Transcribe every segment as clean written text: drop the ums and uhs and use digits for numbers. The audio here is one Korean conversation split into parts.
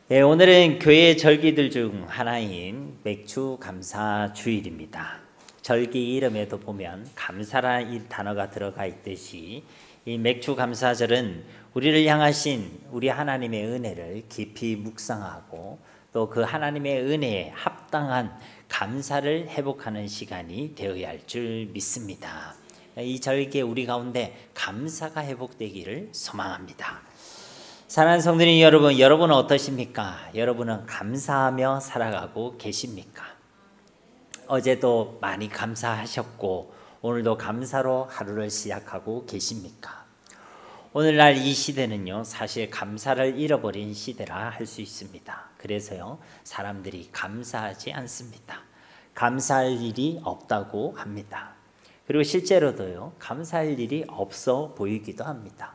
네, 오늘은 교회 절기들 중 하나인 맥주 감사 주일입니다. 절기 이름에도 보면 감사라는 이 단어가 들어가 있듯이 이 맥주 감사절은 우리를 향하신 우리 하나님의 은혜를 깊이 묵상하고 또 그 하나님의 은혜에 합당한 감사를 회복하는 시간이 되어야 할 줄 믿습니다. 이 절기에 우리 가운데 감사가 회복되기를 소망합니다. 사랑하는 성도님 여러분, 여러분은 어떠십니까? 여러분은 감사하며 살아가고 계십니까? 어제도 많이 감사하셨고 오늘도 감사로 하루를 시작하고 계십니까? 오늘날 이 시대는요, 사실 감사를 잃어버린 시대라 할 수 있습니다. 그래서요, 사람들이 감사하지 않습니다. 감사할 일이 없다고 합니다. 그리고 실제로도요, 감사할 일이 없어 보이기도 합니다.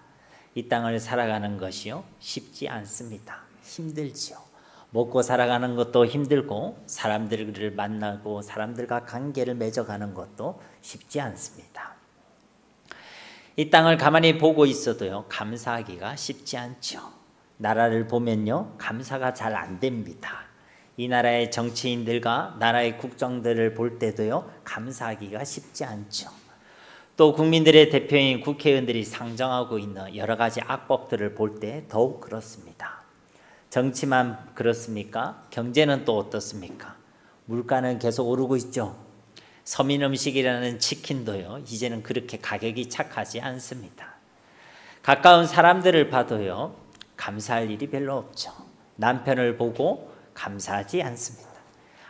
이 땅을 살아가는 것이요, 쉽지 않습니다. 힘들지요. 먹고 살아가는 것도 힘들고 사람들을 만나고 사람들과 관계를 맺어가는 것도 쉽지 않습니다. 이 땅을 가만히 보고 있어도요, 감사하기가 쉽지 않죠. 나라를 보면요, 감사가 잘 안 됩니다. 이 나라의 정치인들과 나라의 국정들을 볼 때도요, 감사하기가 쉽지 않죠. 또 국민들의 대표인 국회의원들이 상정하고 있는 여러 가지 악법들을 볼 때 더욱 그렇습니다. 정치만 그렇습니까? 경제는 또 어떻습니까? 물가는 계속 오르고 있죠. 서민 음식이라는 치킨도요, 이제는 그렇게 가격이 착하지 않습니다. 가까운 사람들을 봐도요, 감사할 일이 별로 없죠. 남편을 보고 감사하지 않습니다.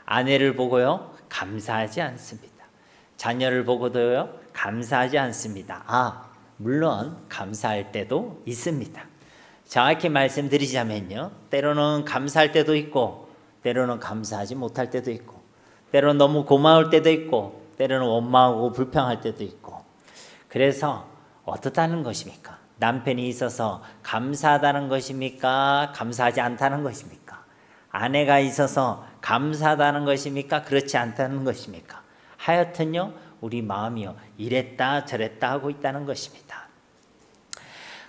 아내를 보고요, 감사하지 않습니다. 자녀를 보고도요, 감사하지 않습니다. 물론 감사할 때도 있습니다. 정확히 말씀드리자면요, 때로는 감사할 때도 있고 때로는 감사하지 못할 때도 있고 때로는 너무 고마울 때도 있고 때로는 원망하고 불평할 때도 있고. 그래서 어떻다는 것입니까? 남편이 있어서 감사하다는 것입니까? 감사하지 않다는 것입니까? 아내가 있어서 감사하다는 것입니까? 그렇지 않다는 것입니까? 하여튼요, 우리 마음이요, 이랬다 저랬다 하고 있다는 것입니다.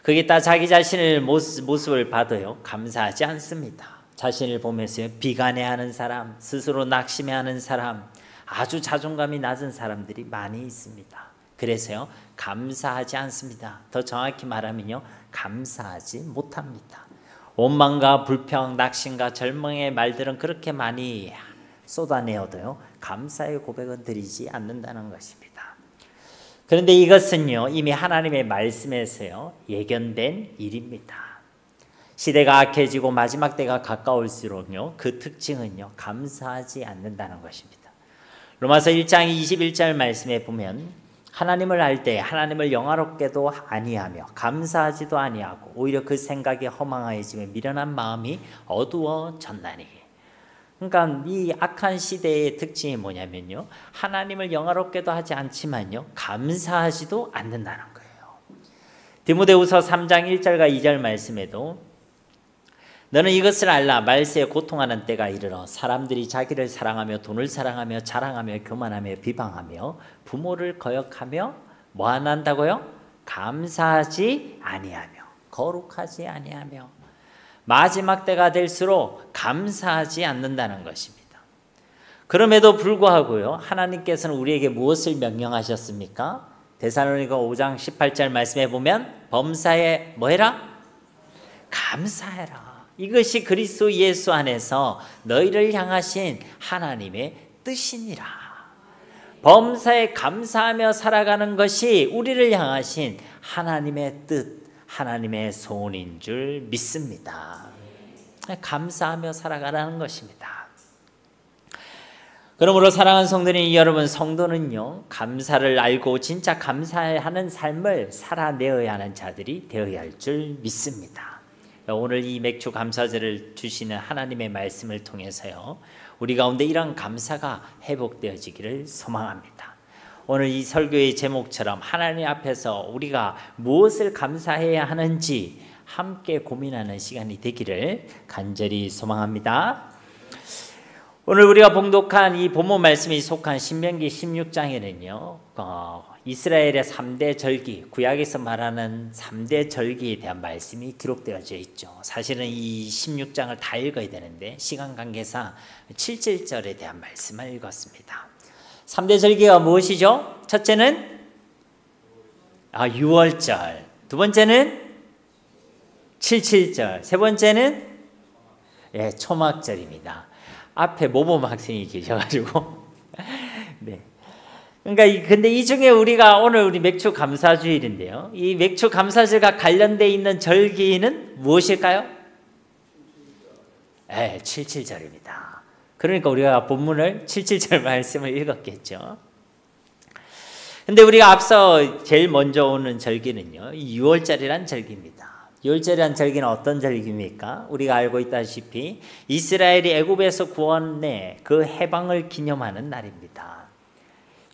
거기다 자기 자신의 모습을 봐도요, 감사하지 않습니다. 자신을 보면서요, 비관해하는 사람, 스스로 낙심해하는 사람, 아주 자존감이 낮은 사람들이 많이 있습니다. 그래서요, 감사하지 않습니다. 더 정확히 말하면요, 감사하지 못합니다. 원망과 불평, 낙심과 절망의 말들은 그렇게 많이 쏟아내어도요, 감사의 고백은 드리지 않는다는 것입니다. 그런데 이것은요, 이미 하나님의 말씀에서요, 예견된 일입니다. 시대가 악해지고 마지막 때가 가까울수록요, 그 특징은요, 감사하지 않는다는 것입니다. 로마서 1장 21절 말씀에 보면 하나님을 알 때 하나님을 영화롭게도 아니하며 감사하지도 아니하고 오히려 그 생각이 허망하여지며 미련한 마음이 어두워졌나니. 그러니까 이 악한 시대의 특징이 뭐냐면요, 하나님을 영화롭게도 하지 않지만요, 감사하지도 않는다는 거예요. 디모데후서 3장 1절과 2절 말씀에도 너는 이것을 알라, 말세에 고통하는 때가 이르러 사람들이 자기를 사랑하며 돈을 사랑하며 자랑하며 교만하며 비방하며 부모를 거역하며 뭐 안 한다고요? 감사하지 아니하며 거룩하지 아니하며. 마지막 때가 될수록 감사하지 않는다는 것입니다. 그럼에도 불구하고요, 하나님께서는 우리에게 무엇을 명령하셨습니까? 데살로니가 5장 18절 말씀에 보면 범사에 뭐 해라? 감사해라. 이것이 그리스도 예수 안에서 너희를 향하신 하나님의 뜻이니라. 범사에 감사하며 살아가는 것이 우리를 향하신 하나님의 뜻, 하나님의 소원인 줄 믿습니다. 감사하며 살아가라는 것입니다. 그러므로 사랑하는 성도님 여러분, 성도는요, 감사를 알고 진짜 감사하는 삶을 살아내어야 하는 자들이 되어야 할 줄 믿습니다. 오늘 이 맥주 감사절을 주시는 하나님의 말씀을 통해서요, 우리 가운데 이런 감사가 회복되어지기를 소망합니다. 오늘 이 설교의 제목처럼 하나님 앞에서 우리가 무엇을 감사해야 하는지 함께 고민하는 시간이 되기를 간절히 소망합니다. 오늘 우리가 봉독한 이 본문 말씀이 속한 신명기 16장에는요. 이스라엘의 3대 절기, 구약에서 말하는 3대 절기에 대한 말씀이 기록되어져 있죠. 사실은 이 16장을 다 읽어야 되는데 시간 관계상 7절에 대한 말씀을 읽었습니다. 3대 절기가 무엇이죠? 첫째는 유월절, 두 번째는 77절, 세 번째는 초막절입니다. 앞에 모범 학생이 계셔가지고 네. 그러니까 근데 이 중에 우리가 오늘 우리 맥주 감사주일인데요. 이 맥주 감사절과 관련돼 있는 절기는 무엇일까요? 77절입니다. 그러니까 우리가 본문을 77절 말씀을 읽었겠죠. 근데 우리가 앞서 제일 먼저 오는 절기는요, 이 6월절이란 절기입니다. 6월절이란 절기는 어떤 절기입니까? 우리가 알고 있다시피 이스라엘이 애굽에서 구원해 그 해방을 기념하는 날입니다.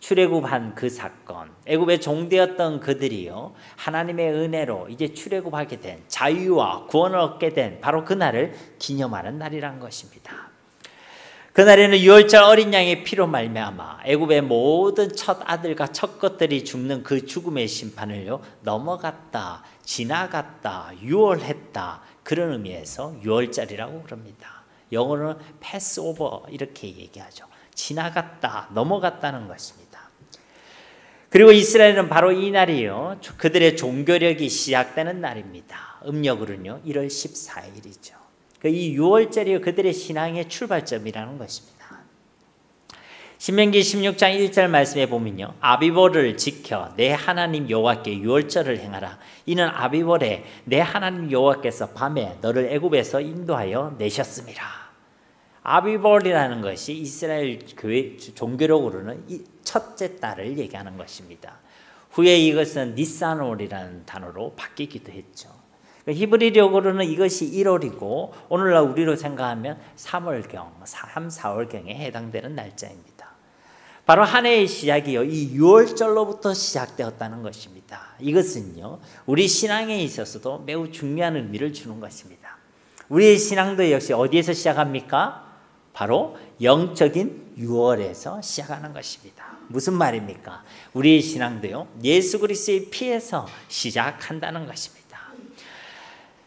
출애굽한 그 사건, 애굽에 종되었던 그들이요, 하나님의 은혜로 이제 출애굽하게 된 자유와 구원을 얻게 된 바로 그 날을 기념하는 날이란 것입니다. 그날에는 6월절 어린 양의 피로 말미암아 애굽의 모든 첫 아들과 첫 것들이 죽는 그 죽음의 심판을요 넘어갔다, 지나갔다, 유월했다, 그런 의미에서 6월절이라고 그럽니다. 영어로는 패스오버 이렇게 얘기하죠. 지나갔다, 넘어갔다는 것입니다. 그리고 이스라엘은 바로 이 날이요 그들의 종교력이 시작되는 날입니다. 음력으로는요 1월 14일이죠. 이 6월절이 그들의 신앙의 출발점이라는 것입니다. 신명기 16장 1절 말씀에 보면요, 아비월을 지켜 내 하나님 여호와께 6월절을 행하라. 이는 아비월에 내 하나님 여호와께서 밤에 너를 애굽에서 인도하여 내셨음이라. 아비월이라는 것이 이스라엘 교회 종교력으로는 첫째 달을 얘기하는 것입니다. 후에 이것은 니산월이라는 단어로 바뀌기도 했죠. 히브리력으로는 이것이 1월이고 오늘날 우리로 생각하면 3월경, 3, 4월경에 해당되는 날짜입니다. 바로 한 해의 시작이요, 이 6월절로부터 시작되었다는 것입니다. 이것은요 우리 신앙에 있어서도 매우 중요한 의미를 주는 것입니다. 우리의 신앙도 역시 어디에서 시작합니까? 바로 영적인 6월에서 시작하는 것입니다. 무슨 말입니까? 우리의 신앙도요 예수 그리스도의 피에서 시작한다는 것입니다.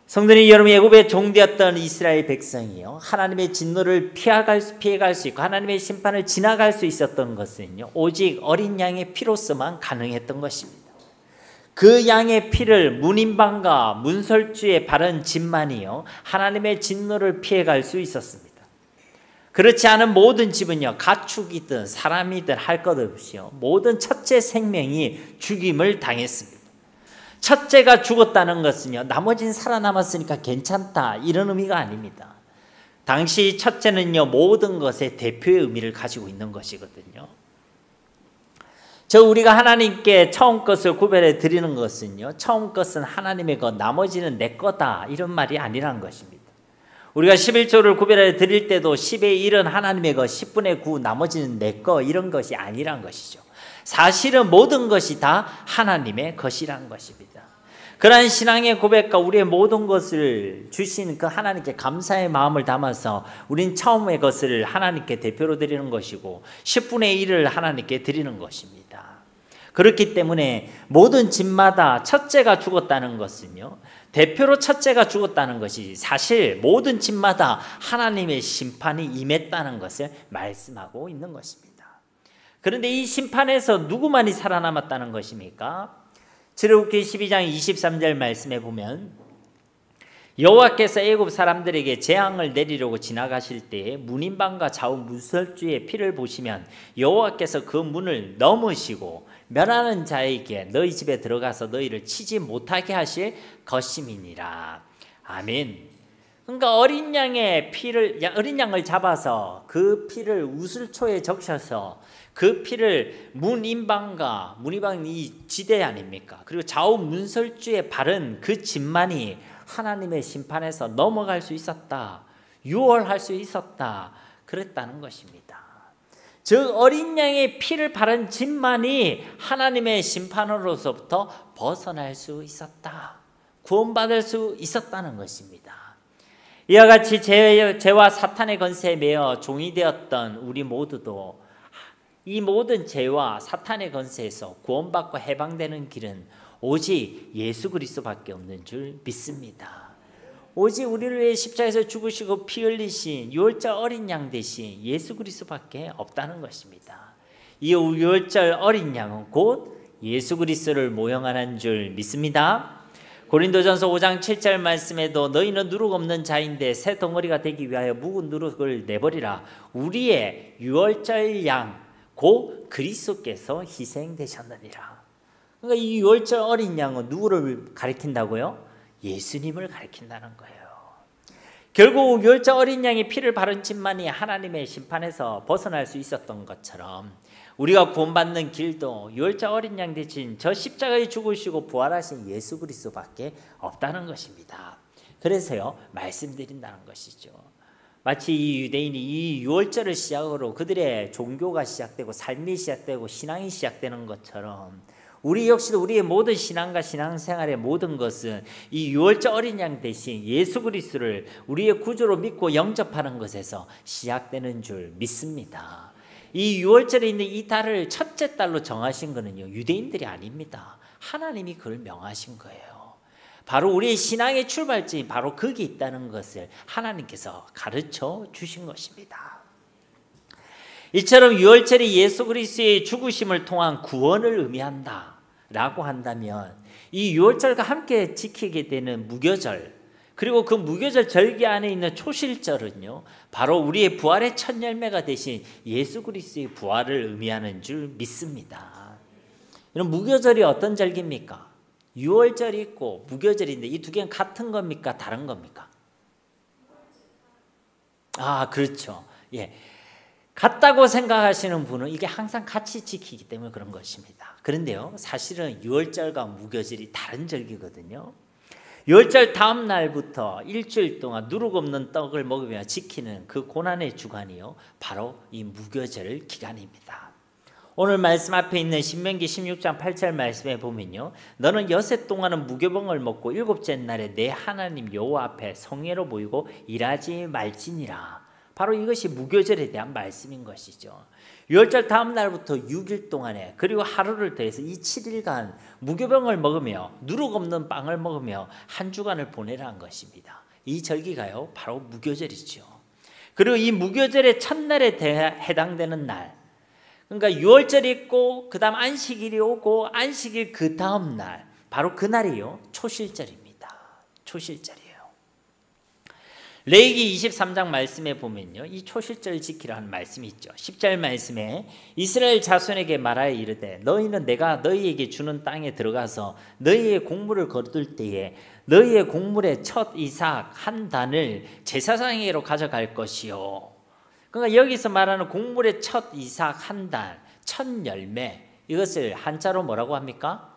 성도님 여러분, 애굽에 종되었던 이스라엘 백성이요 하나님의 진노를 피해갈 수 있고 하나님의 심판을 지나갈 수 있었던 것은요 오직 어린 양의 피로서만 가능했던 것입니다. 그 양의 피를 문인방과 문설주에 바른 집만이요 하나님의 진노를 피해갈 수 있었습니다. 그렇지 않은 모든 집은요 가축이든 사람이든 할 것 없이요 모든 첫째 생명이 죽임을 당했습니다. 첫째가 죽었다는 것은요 나머지는 살아남았으니까 괜찮다 이런 의미가 아닙니다. 당시 첫째는요 모든 것의 대표의 의미를 가지고 있는 것이거든요. 우리가 하나님께 처음 것을 구별해 드리는 것은요 처음 것은 하나님의 것, 나머지는 내 거다 이런 말이 아니라는 것입니다. 우리가 11조를 구별해 드릴 때도 10의 1은 하나님의 것, 10분의 9 나머지는 내 거 이런 것이 아니란 것이죠. 사실은 모든 것이 다 하나님의 것이란 것입니다. 그러한 신앙의 고백과 우리의 모든 것을 주신 그 하나님께 감사의 마음을 담아서 우린 처음의 것을 하나님께 대표로 드리는 것이고 10분의 1을 하나님께 드리는 것입니다. 그렇기 때문에 모든 집마다 첫째가 죽었다는 것은요 대표로 첫째가 죽었다는 것이 사실 모든 집마다 하나님의 심판이 임했다는 것을 말씀하고 있는 것입니다. 그런데 이 심판에서 누구만이 살아남았다는 것입니까? 출애굽기 12장 23절 말씀에 보면 여호와께서 애굽 사람들에게 재앙을 내리려고 지나가실 때에 문인방과 좌우 문설주의 피를 보시면 여호와께서 그 문을 넘으시고 멸하는 자에게 너희 집에 들어가서 너희를 치지 못하게 하실 것임이니라. 아멘. 그러니까 어린 양을 잡아서 그 피를 우슬초에 적셔서 그 피를 문인방이 지대 아닙니까? 그리고 좌우 문설주에 바른 그 집만이 하나님의 심판에서 넘어갈 수 있었다. 유월할 수 있었다. 그랬다는 것입니다. 즉 어린 양의 피를 바른 집만이 하나님의 심판으로서부터 벗어날 수 있었다. 구원받을 수 있었다는 것입니다. 이와 같이 죄와 사탄의 권세에 매여 종이 되었던 우리 모두도 이 모든 죄와 사탄의 권세에서 구원받고 해방되는 길은 오직 예수 그리스도밖에 없는 줄 믿습니다. 오직 우리를 위해 십자가에서 죽으시고 피 흘리신 유월절 어린 양 대신 예수 그리스도밖에 없다는 것입니다. 이 유월절 어린 양은 곧 예수 그리스도를 모형하는 줄 믿습니다. 고린도전서 5장 7절 말씀에도 너희는 누룩 없는 자인데 새 덩어리가 되기 위하여 묵은 누룩을 내버리라. 우리의 유월절 양 곧 그리스도께서 희생되셨느니라. 그러니까 이 유월절 어린 양은 누구를 가리킨다고요? 예수님을 가리킨다는 거예요. 결국 유월절 어린 양이 피를 바른 짓만이 하나님의 심판에서 벗어날 수 있었던 것처럼 우리가 구원받는 길도 유월절 어린 양 대신 저 십자가에 죽으시고 부활하신 예수 그리스도밖에 없다는 것입니다. 그래서요 말씀드린다는 것이죠. 마치 이 유대인이 이 유월절을 시작으로 그들의 종교가 시작되고 삶이 시작되고 신앙이 시작되는 것처럼 우리 역시도 우리의 모든 신앙과 신앙생활의 모든 것은 이 유월절 어린 양 대신 예수 그리스도를 우리의 구주로 믿고 영접하는 것에서 시작되는 줄 믿습니다. 이 유월절에 있는 이 달을 첫째 달로 정하신 것은요 유대인들이 아닙니다. 하나님이 그걸 명하신 거예요. 바로 우리의 신앙의 출발점이 바로 거기 있다는 것을 하나님께서 가르쳐 주신 것입니다. 이처럼 유월절이 예수 그리스도의 죽으심을 통한 구원을 의미한다라고 한다면 이 유월절과 함께 지키게 되는 무교절 그리고 그 무교절 절기 안에 있는 초실절은요 바로 우리의 부활의 첫 열매가 되신 예수 그리스도의 부활을 의미하는 줄 믿습니다. 이런 무교절이 어떤 절기입니까? 유월절이 있고 무교절인데 이 두 개는 같은 겁니까? 다른 겁니까? 아 그렇죠. 예. 같다고 생각하시는 분은 이게 항상 같이 지키기 때문에 그런 것입니다. 그런데요 사실은 유월절과 무교절이 다른 절기거든요. 유월절 다음 날부터 일주일 동안 누룩 없는 떡을 먹으며 지키는 그 고난의 주간이요 바로 이 무교절 기간입니다. 오늘 말씀 앞에 있는 신명기 16장 8절 말씀에 보면요 너는 여섯 동안은 무교병을 먹고 일곱째 날에 내 하나님 여호와 앞에 성회로 모이고 일하지 말지니라. 바로 이것이 무교절에 대한 말씀인 것이죠. 유월절 다음 날부터 6일 동안에 그리고 하루를 더해서 이 7일간 무교병을 먹으며 누룩 없는 빵을 먹으며 한 주간을 보내라는 것입니다. 이 절기가요 바로 무교절이죠. 그리고 이 무교절의 첫날에 해당되는 날 그러니까 유월절이 있고 그 다음 안식일이 오고 안식일 그 다음 날 바로 그날이요 초실절입니다. 초실절이에요. 레위기 23장 말씀에 보면요 이 초실절 지키라는 말씀이 있죠. 10절 말씀에 이스라엘 자손에게 말하여 이르되 너희는 내가 너희에게 주는 땅에 들어가서 너희의 곡물을 거둘 때에 너희의 곡물의 첫 이삭 한 단을 제사장에게로 가져갈 것이요. 그러니까 여기서 말하는 곡물의 첫 이삭 한 단, 첫 열매 이것을 한자로 뭐라고 합니까?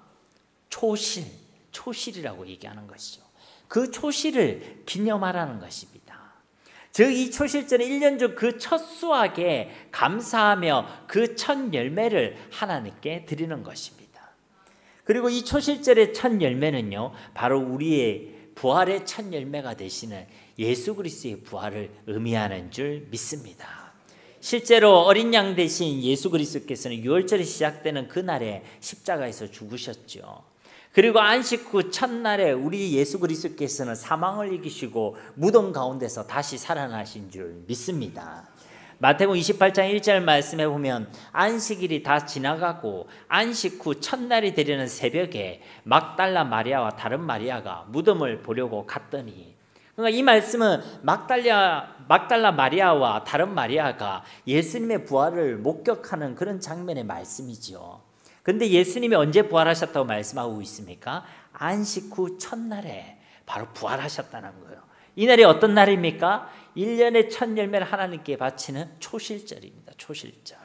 초실, 초실이라고 얘기하는 것이죠. 그 초실을 기념하라는 것입니다. 즉 이 초실절은 1년 중 그 첫 수확에 감사하며 그 첫 열매를 하나님께 드리는 것입니다. 그리고 이 초실절의 첫 열매는요 바로 우리의 부활의 첫 열매가 되시는 예수 그리스도의 부활을 의미하는 줄 믿습니다. 실제로 어린 양 대신 예수 그리스도께서는 유월절이 시작되는 그날에 십자가에서 죽으셨죠. 그리고 안식 후 첫날에 우리 예수 그리스도께서는 사망을 이기시고 무덤 가운데서 다시 살아나신 줄 믿습니다. 마태복음 28장 1절 말씀에 보면 안식일이 다 지나가고 안식 후 첫날이 되려는 새벽에 막달라 마리아와 다른 마리아가 무덤을 보려고 갔더니 그러니까 이 말씀은 막달라 마리아와 다른 마리아가 예수님의 부활을 목격하는 그런 장면의 말씀이죠. 그런데 예수님이 언제 부활하셨다고 말씀하고 있습니까? 안식 후 첫날에 바로 부활하셨다는 거예요. 이 날이 어떤 날입니까? 1년의 첫 열매를 하나님께 바치는 초실절입니다. 초실절.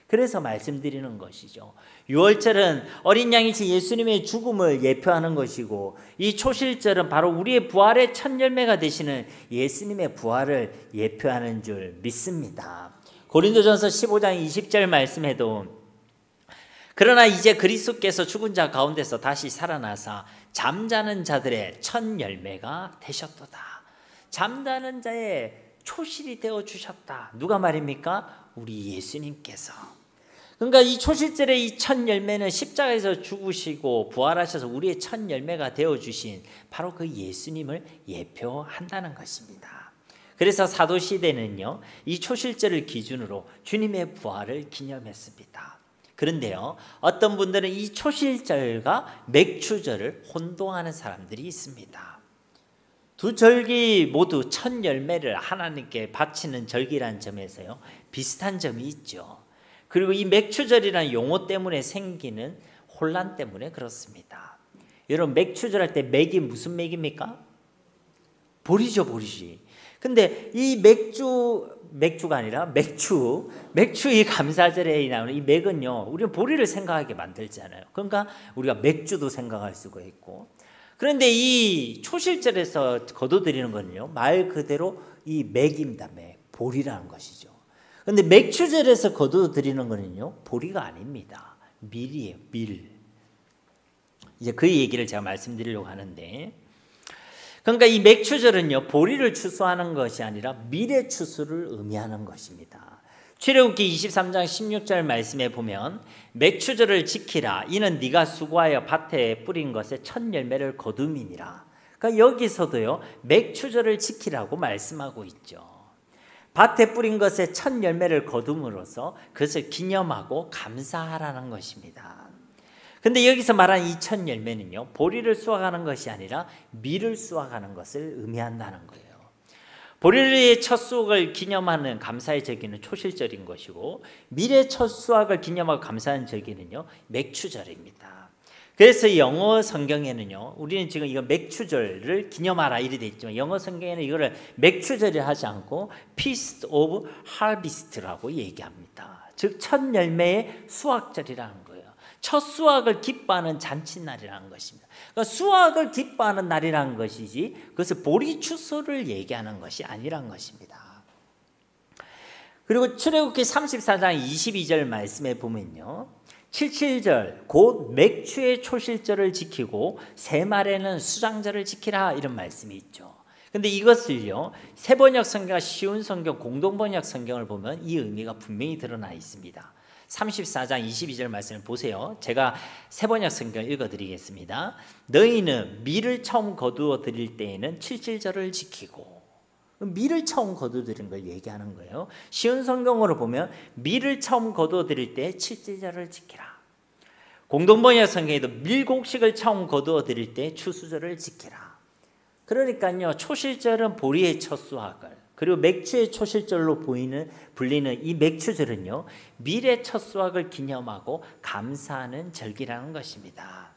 그래서 말씀드리는 것이죠. 유월절은 어린 양이신 예수님의 죽음을 예표하는 것이고 이 초실절은 바로 우리의 부활의 첫 열매가 되시는 예수님의 부활을 예표하는 줄 믿습니다. 고린도전서 15장 20절 말씀에도 그러나 이제 그리스도께서 죽은 자 가운데서 다시 살아나사 잠자는 자들의 첫 열매가 되셨도다. 잠자는 자의 초실이 되어 주셨다. 누가 말입니까? 우리 예수님께서. 그러니까 이 초실절의 이 첫 열매는 십자가에서 죽으시고 부활하셔서 우리의 첫 열매가 되어 주신 바로 그 예수님을 예표한다는 것입니다. 그래서 사도 시대는요, 이 초실절을 기준으로 주님의 부활을 기념했습니다. 그런데요, 어떤 분들은 이 초실절과 맥추절을 혼동하는 사람들이 있습니다. 두 절기 모두 첫 열매를 하나님께 바치는 절기라는 점에서요, 비슷한 점이 있죠. 그리고 이 맥추절이라는 용어 때문에 생기는 혼란 때문에 그렇습니다. 여러분, 맥추절 할 때 맥이 무슨 맥입니까? 보리죠, 보리지. 근데 이 맥주가 아니라 맥추 이 감사절에 나오는 이 맥은요, 우리는 보리를 생각하게 만들잖아요. 그러니까 우리가 맥주도 생각할 수가 있고, 그런데 이 초실절에서 거둬들이는 거는요, 말 그대로 이 맥입니다. 맥, 보리라는 것이죠. 그런데 맥추절에서 거둬들이는 거는요, 보리가 아닙니다. 밀이에요, 밀. 이제 그 얘기를 제가 말씀드리려고 하는데, 그러니까 이 맥추절은요, 보리를 추수하는 것이 아니라 밀의 추수를 의미하는 것입니다. 출애굽기 23장 16절 말씀에 보면 맥추절을 지키라. 이는 네가 수고하여 밭에 뿌린 것의 첫 열매를 거둠이니라. 그러니까 여기서도요, 맥추절을 지키라고 말씀하고 있죠. 밭에 뿌린 것의 첫 열매를 거둠으로써 그것을 기념하고 감사하라는 것입니다. 근데 여기서 말하는 이 첫 열매는요, 보리를 수확하는 것이 아니라 밀을 수확하는 것을 의미한다는 거예요. 보리의 첫 수확을 기념하는 감사의 절기는 초실절인 것이고, 밀의 첫 수확을 기념하고 감사하는 절기는요, 맥추절입니다. 그래서 영어 성경에는요, 우리는 지금 이거 맥추절을 기념하라 이렇게 되어 있지만, 영어 성경에는 이거를 맥추절을 하지 않고 Feast of Harvest라고 얘기합니다. 즉 첫 열매의 수확절이라는 거예요. 첫 수확을 기뻐하는 잔칫날이라는 것입니다. 그러니까 수확을 기뻐하는 날이라는 것이지, 그것을 보리 추수를 얘기하는 것이 아니란 것입니다. 그리고 출애굽기 34장 22절 말씀에 보면요, 77절 곧 맥추의 초실절을 지키고 새말에는 수장절을 지키라, 이런 말씀이 있죠. 근데 이것을요, 새번역 성경과 쉬운 성경, 공동번역 성경을 보면 이 의미가 분명히 드러나 있습니다. 34장 22절 말씀을 보세요. 제가 새번역 성경을 읽어드리겠습니다. 너희는 밀을 처음 거두어 드릴 때에는 77절을 지키고, 밀을 처음 거두어 드린 걸 얘기하는 거예요. 쉬운 성경으로 보면 밀을 처음 거두어 드릴 때 77절을 지키라. 공동번역 성경에도 밀곡식을 처음 거두어 드릴 때 추수절을 지키라. 그러니까요, 초실절은 보리의 첫 수확을, 그리고 맥추의 초실절로 불리는 이 맥추절은요, 밀의 첫 수확을 기념하고 감사하는 절기라는 것입니다.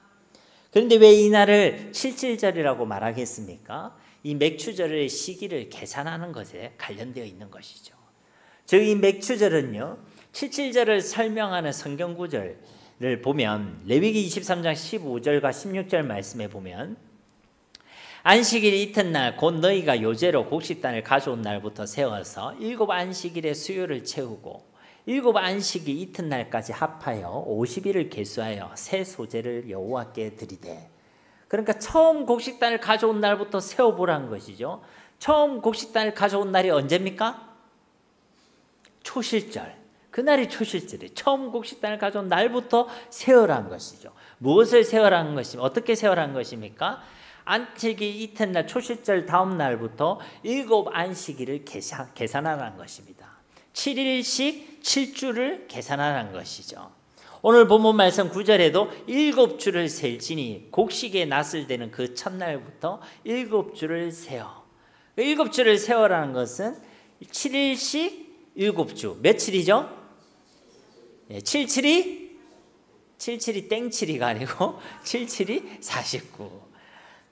그런데 왜 이 날을 77절이라고 말하겠습니까? 이 맥추절의 시기를 계산하는 것에 관련되어 있는 것이죠. 즉 이 맥추절은요, 77절을 설명하는 성경 구절을 보면 레위기 23장 15절과 16절 말씀에 보면, 안식일 이튿날 곧 너희가 요제로 곡식단을 가져온 날부터 세워서 7 안식일의 수요를 채우고 7 안식일 이튿날까지 합하여 50일을 계수하여 새 소재를 여호와께 드리되. 그러니까 처음 곡식단을 가져온 날부터 세워보라는 것이죠. 처음 곡식단을 가져온 날이 언제입니까? 초실절. 그날이 초실절이에요. 처음 곡식단을 가져온 날부터 세어라는 것이죠. 무엇을 세어라는 것입니까? 어떻게 세어라는 것입니까? 안식일 이튿날 초실절 다음 날부터 7 안식일을 계산하라는 것입니다. 7일씩 7주를 계산하라는 것이죠. 오늘 본문 말씀 9절에도 7주를 셀지니 곡식의 낫을 되는 그 첫날부터 7주를 세어. 7주를 세어라는 것은 7일씩 7주. 며칠이죠? 77이 땡칠이가 아니고 77이 49.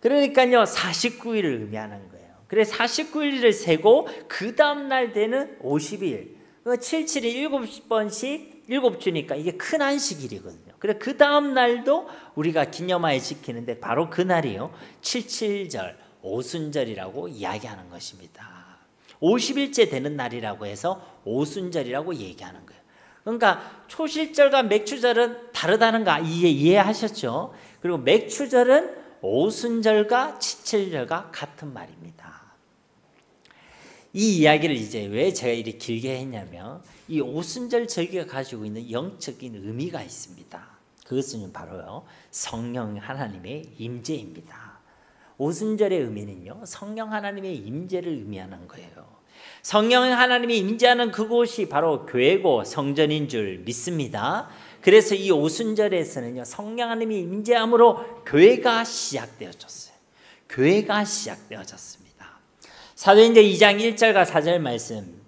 그러니까요, 49일을 의미하는 거예요. 그래서 49일을 세고 그 다음 날 되는 50일, 77이 7번씩 7주니까 이게 큰 안식일이거든요. 그래서 그 다음 날도 우리가 기념하여 지키는데 바로 그 날이요, 77절, 오순절이라고 이야기하는 것입니다. 50일째 되는 날이라고 해서 오순절이라고 얘기하는 거예요. 그러니까 초실절과 맥추절은 다르다는 거 이해하셨죠? 그리고 맥추절은 오순절과 77절과 같은 말입니다. 이 이야기를 이제 왜 제가 이렇게 길게 했냐면 이 오순절 절기가 가지고 있는 영적인 의미가 있습니다. 그것은 바로요 성령 하나님의 임재입니다. 오순절의 의미는요 성령 하나님의 임재를 의미하는 거예요. 성령 하나님이 임재하는 그곳이 바로 교회고 성전인 줄 믿습니다. 그래서 이 오순절에서는요 성령 하나님이 임재함으로 교회가 시작되어졌어요. 교회가 시작되어졌습니다. 사도행전 2장 1절과 4절 말씀,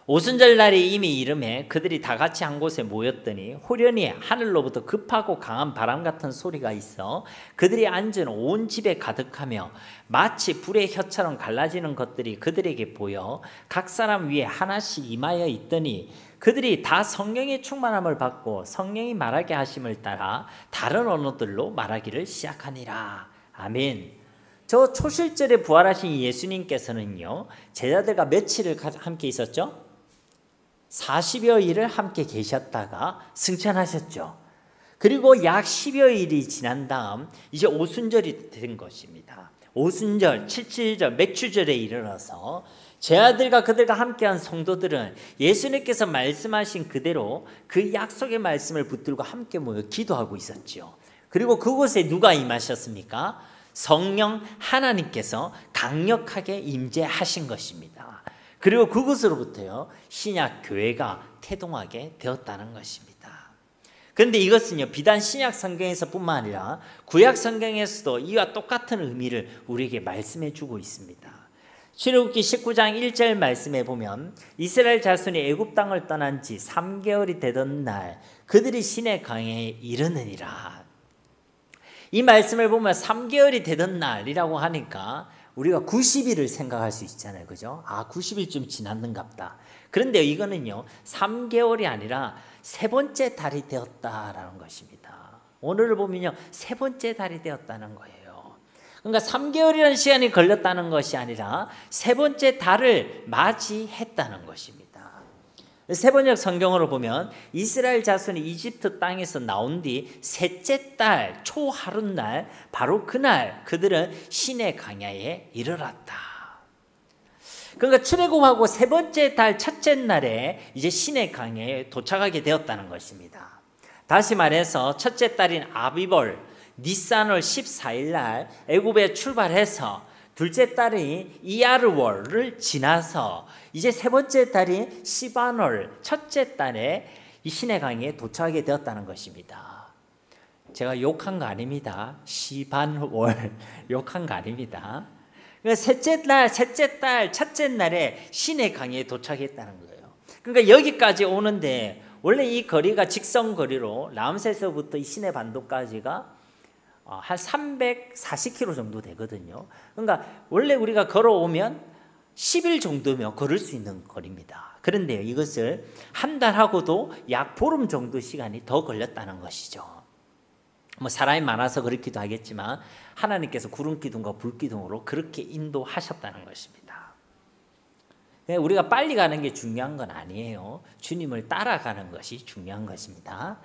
오순절 날이 이미 이름에 그들이 다 같이 한 곳에 모였더니 호련히 하늘로부터 급하고 강한 바람 같은 소리가 있어 그들이 앉은 온 집에 가득하며 마치 불의 혀처럼 갈라지는 것들이 그들에게 보여 각 사람 위에 하나씩 임하여 있더니 그들이 다 성령의 충만함을 받고 성령이 말하게 하심을 따라 다른 언어들로 말하기를 시작하니라. 아멘. 저 초실절에 부활하신 예수님께서는요 제자들과 며칠을 함께 있었죠? 40여일을 함께 계셨다가 승천하셨죠. 그리고 약 10여일이 지난 다음 이제 오순절이 된 것입니다. 오순절, 칠칠절, 맥추절에 이르러서 제자들과 그들과 함께한 성도들은 예수님께서 말씀하신 그대로 그 약속의 말씀을 붙들고 함께 모여 기도하고 있었죠. 그리고 그곳에 누가 임하셨습니까? 성령 하나님께서 강력하게 임재하신 것입니다. 그리고 그것으로부터요 신약 교회가 태동하게 되었다는 것입니다. 그런데 이것은요 비단 신약 성경에서뿐만 아니라 구약 성경에서도 이와 똑같은 의미를 우리에게 말씀해 주고 있습니다. 출애굽기 19장 1절 말씀에 보면 이스라엘 자손이 애굽 땅을 떠난 지 3개월이 되던 날 그들이 시내 강에 이르느니라. 이 말씀을 보면 3개월이 되던 날이라고 하니까 우리가 90일을 생각할 수 있잖아요. 그죠? 아, 90일쯤 지났는갑다. 그런데 이거는요, 3개월이 아니라 세 번째 달이 되었다라는 것입니다. 오늘을 보면요, 세 번째 달이 되었다는 거예요. 그러니까 3개월이라는 시간이 걸렸다는 것이 아니라 세 번째 달을 맞이했다는 것입니다. 세번역 성경으로 보면 이스라엘 자손이 이집트 땅에서 나온 뒤 셋째 달 초하룻날 바로 그날 그들은 시내 광야에 이르렀다. 그러니까 출애굽하고 세 번째 달 첫째 날에 이제 시내 광야에 도착하게 되었다는 것입니다. 다시 말해서 첫째 달인 아비벌 니산월 14일 날 애굽에 출발해서 둘째 달인 이야르월을 지나서 이제 세 번째 달인 시반월 첫째 달에 이 시내 강에 도착하게 되었다는 것입니다. 제가 욕한 거 아닙니다. 시반월 욕한 거 아닙니다. 셋째 달 첫째 날에 시내 강에 도착했다는 거예요. 그러니까 여기까지 오는데 원래 이 거리가 직선 거리로 라암세스부터 이 시내 반도까지가 한 340km 정도 되거든요. 그러니까 원래 우리가 걸어오면 10일 정도면 걸을 수 있는 거리입니다. 그런데 이것을 한 달하고도 약 보름 정도 시간이 더 걸렸다는 것이죠. 뭐 사람이 많아서 그렇기도 하겠지만 하나님께서 구름 기둥과 불 기둥으로 그렇게 인도하셨다는 것입니다. 우리가 빨리 가는 게 중요한 건 아니에요. 주님을 따라가는 것이 중요한 것입니다.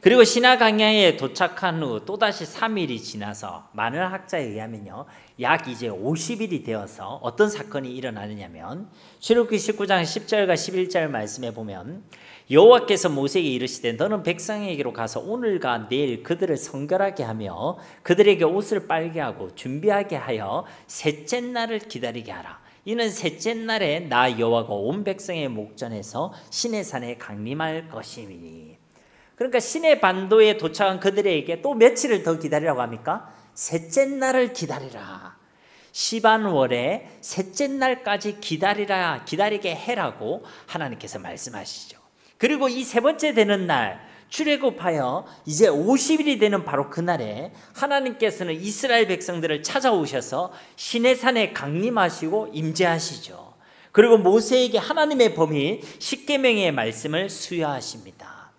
그리고 시나 광야에 도착한 후 또다시 3일이 지나서 많은 학자에 의하면요 약 이제 50일이 되어서 어떤 사건이 일어나느냐면 출애굽기 19장 10절과 11절 말씀에 보면 여호와께서 모세에게 이르시되 너는 백성에게로 가서 오늘과 내일 그들을 성결하게 하며 그들에게 옷을 빨게 하고 준비하게 하여 셋째 날을 기다리게 하라. 이는 셋째 날에 나 여호와가 온 백성의 목전에서 시내산에 강림할 것이니. 그러니까 시내 반도에 도착한 그들에게 또 며칠을 더 기다리라고 합니까? 셋째 날을 기다리라. 시반월에 셋째 날까지 기다리라, 기다리게 해라고 하나님께서 말씀하시죠. 그리고 이 세 번째 되는 날 출애굽하여 이제 50일이 되는 바로 그날에 하나님께서는 이스라엘 백성들을 찾아오셔서 시내산에 강림하시고 임재하시죠. 그리고 모세에게 하나님의 범위 십계명의 말씀을 수여하십니다.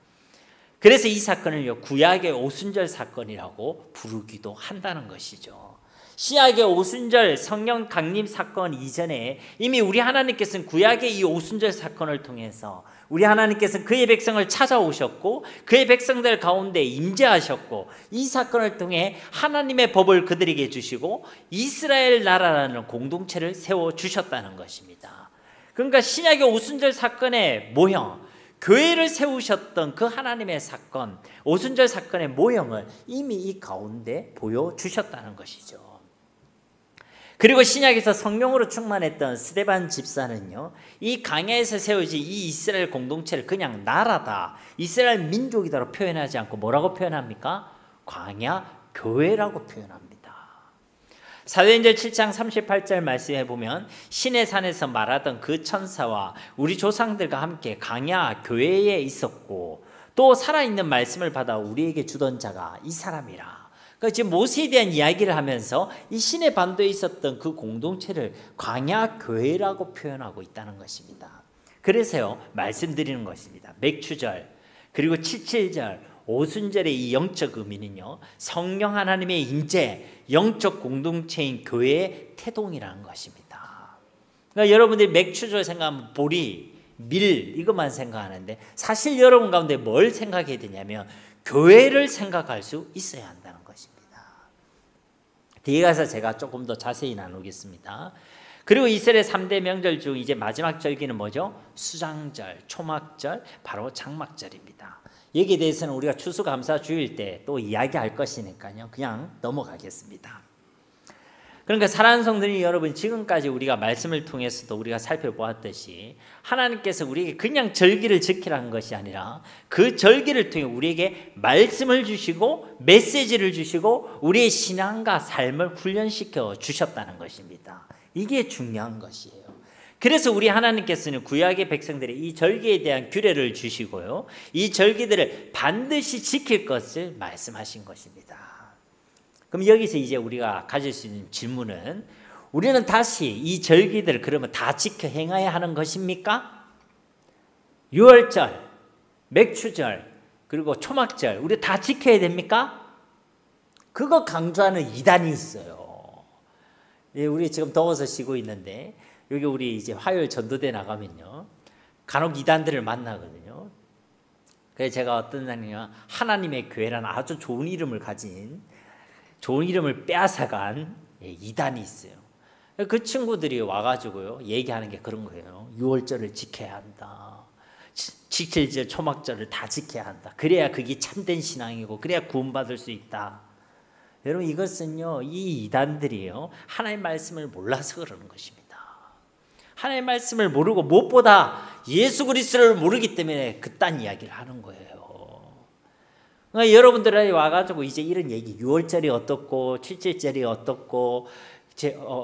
그래서 이 사건을 구약의 오순절 사건이라고 부르기도 한다는 것이죠. 신약의 오순절 성령 강림 사건 이전에 이미 우리 하나님께서는 구약의 이 오순절 사건을 통해서 우리 하나님께서는 그의 백성을 찾아오셨고 그의 백성들 가운데 임재하셨고 이 사건을 통해 하나님의 법을 그들에게 주시고 이스라엘 나라라는 공동체를 세워주셨다는 것입니다. 그러니까 신약의 오순절 사건의 모형, 교회를 세우셨던 그 하나님의 사건, 오순절 사건의 모형을 이미 이 가운데 보여주셨다는 것이죠. 그리고 신약에서 성령으로 충만했던 스데반 집사는요, 이 광야에서 세워진 이 이스라엘 공동체를 그냥 나라다, 이스라엘 민족이다로 표현하지 않고 뭐라고 표현합니까? 광야 교회라고 표현합니다. 사도행전 7장 38절 말씀해 보면 신의 산에서 말하던 그 천사와 우리 조상들과 함께 광야 교회에 있었고 또 살아있는 말씀을 받아 우리에게 주던 자가 이 사람이라. 그러니까 지금 모세에 대한 이야기를 하면서 이 신의 반도에 있었던 그 공동체를 광야 교회라고 표현하고 있다는 것입니다. 그래서요, 말씀드리는 것입니다. 맥추절 그리고 칠칠절 오순절의 이 영적 의미는요, 성령 하나님의 임재, 영적 공동체인 교회의 태동이라는 것입니다. 그러니까 여러분들이 맥추절 생각하면 보리, 밀 이것만 생각하는데 사실 여러분 가운데 뭘 생각해야 되냐면 교회를 생각할 수 있어야 한다는 것입니다. 뒤에 가서 제가 조금 더 자세히 나누겠습니다. 그리고 이스라엘 3대 명절 중 이제 마지막 절기는 뭐죠? 수장절, 초막절, 바로 장막절입니다. 여기에 대해서는 우리가 추수감사주일 때 또 이야기할 것이니까요, 그냥 넘어가겠습니다. 그러니까 사랑하는 성도님 여러분, 지금까지 우리가 말씀을 통해서도 우리가 살펴보았듯이 하나님께서 우리에게 그냥 절기를 지키라는 것이 아니라 그 절기를 통해 우리에게 말씀을 주시고 메시지를 주시고 우리의 신앙과 삶을 훈련시켜 주셨다는 것입니다. 이게 중요한 것이에요. 그래서 우리 하나님께서는 구약의 백성들의 이 절기에 대한 규례를 주시고요, 이 절기들을 반드시 지킬 것을 말씀하신 것입니다. 그럼 여기서 이제 우리가 가질 수 있는 질문은, 우리는 다시 이 절기들을 그러면 다 지켜 행해야 하는 것입니까? 유월절, 맥추절, 그리고 초막절 우리 다 지켜야 됩니까? 그거 강조하는 이단이 있어요. 우리 지금 더워서 쉬고 있는데 여기 우리 이제 화요일 전도대 나가면요, 간혹 이단들을 만나거든요. 그래서 제가 어떤 날이냐, 하나님의 교회라는 아주 좋은 이름을 가진, 좋은 이름을 빼앗아간 이단이 있어요. 그 친구들이 와가지고요, 얘기하는 게 그런 거예요. 6월절을 지켜야 한다. 7절 초막절을 다 지켜야 한다. 그래야 그게 참된 신앙이고 그래야 구원받을 수 있다. 여러분, 이것은요, 이 이단들이요, 하나님의 말씀을 몰라서 그러는 것입니다. 하나님의 말씀을 모르고 무엇보다 예수 그리스도를 모르기 때문에 그딴 이야기를 하는 거예요. 그러니까 여러분들이 와가지고 이제 이런 얘기, 6월절이 어떻고 7절절이 어떻고,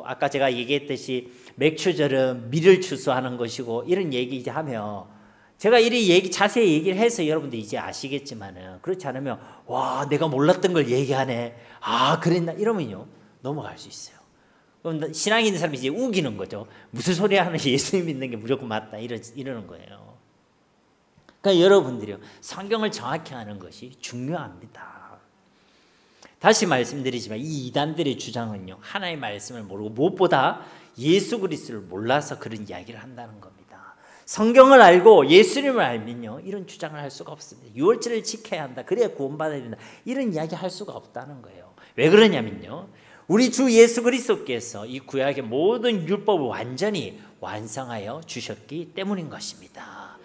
아까 제가 얘기했듯이 맥추절은 밀을 추수하는 것이고 이런 얘기 이제 하면, 제가 이리 자세히 얘기를 해서 여러분들 이제 아시겠지만은, 그렇지 않으면 와, 내가 몰랐던 걸 얘기하네, 아 그랬나, 이러면요 넘어갈 수 있어요. 그럼 신앙이 있는 사람이 이제 우기는 거죠. 무슨 소리 하는, 예수님 믿는 게 무조건 맞다 이러는 거예요. 그러니까 여러분들이요, 성경을 정확히 아는 것이 중요합니다. 다시 말씀드리지만 이 이단들의 주장은요, 하나님의 말씀을 모르고 무엇보다 예수 그리스도를 몰라서 그런 이야기를 한다는 겁니다. 성경을 알고 예수님을 알면요, 이런 주장을 할 수가 없습니다. 6월절을 지켜야 한다, 그래야 구원받아야 된다, 이런 이야기 할 수가 없다는 거예요. 왜 그러냐면요, 우리 주 예수 그리스도께서 이 구약의 모든 율법을 완전히 완성하여 주셨기 때문인 것입니다.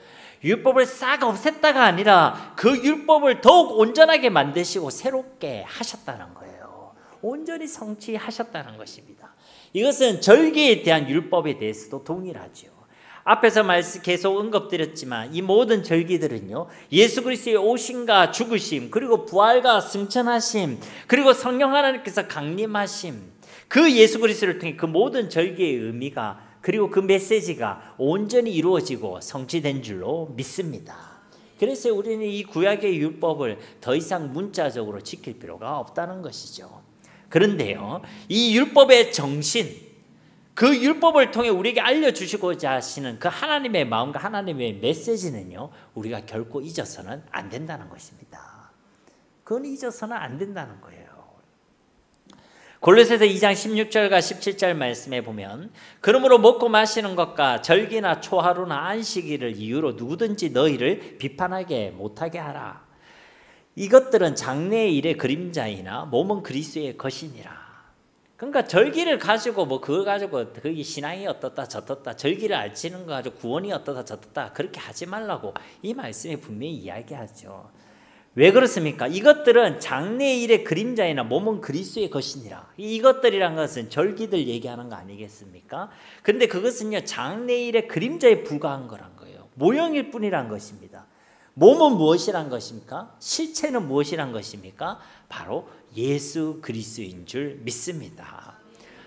율법을 싹 없앴다가 아니라 그 율법을 더욱 온전하게 만드시고 새롭게 하셨다는 거예요. 온전히 성취하셨다는 것입니다. 이것은 절기에 대한 율법에 대해서도 동일하죠. 앞에서 계속 언급드렸지만 이 모든 절기들은요, 예수 그리스도의 오심과 죽으심, 그리고 부활과 승천하심, 그리고 성령 하나님께서 강림하심, 그 예수 그리스도를 통해 그 모든 절기의 의미가, 그리고 그 메시지가 온전히 이루어지고 성취된 줄로 믿습니다. 그래서 우리는 이 구약의 율법을 더 이상 문자적으로 지킬 필요가 없다는 것이죠. 그런데요, 이 율법의 정신, 그 율법을 통해 우리에게 알려주시고자 하시는 그 하나님의 마음과 하나님의 메시지는요, 우리가 결코 잊어서는 안 된다는 것입니다. 그건 잊어서는 안 된다는 거예요. 골로새서 2장 16절과 17절 말씀에 보면 그러므로 먹고 마시는 것과 절기나 초하루나 안식일을 이유로 누구든지 너희를 비판하게 못하게 하라. 이것들은 장래의 일의 그림자이나 몸은 그리스도의 것이니라. 그러니까 절기를 가지고 뭐 그걸 가지고 거기 신앙이 어떻다 저떻다 절기를 알지는 거 가지고 구원이 어떻다 저떻다 그렇게 하지 말라고 이 말씀에 분명히 이야기하죠. 왜 그렇습니까? 이것들은 장래의 일의 그림자이나 몸은 그리스도의 것이니라. 이것들이란 것은 절기들 얘기하는 거 아니겠습니까? 그런데 그것은요 장래의 일의 그림자에 불과한 거란 거예요. 모형일 뿐이란 것입니다. 몸은 무엇이란 것입니까? 실체는 무엇이란 것입니까? 바로 예수 그리스도인 줄 믿습니다.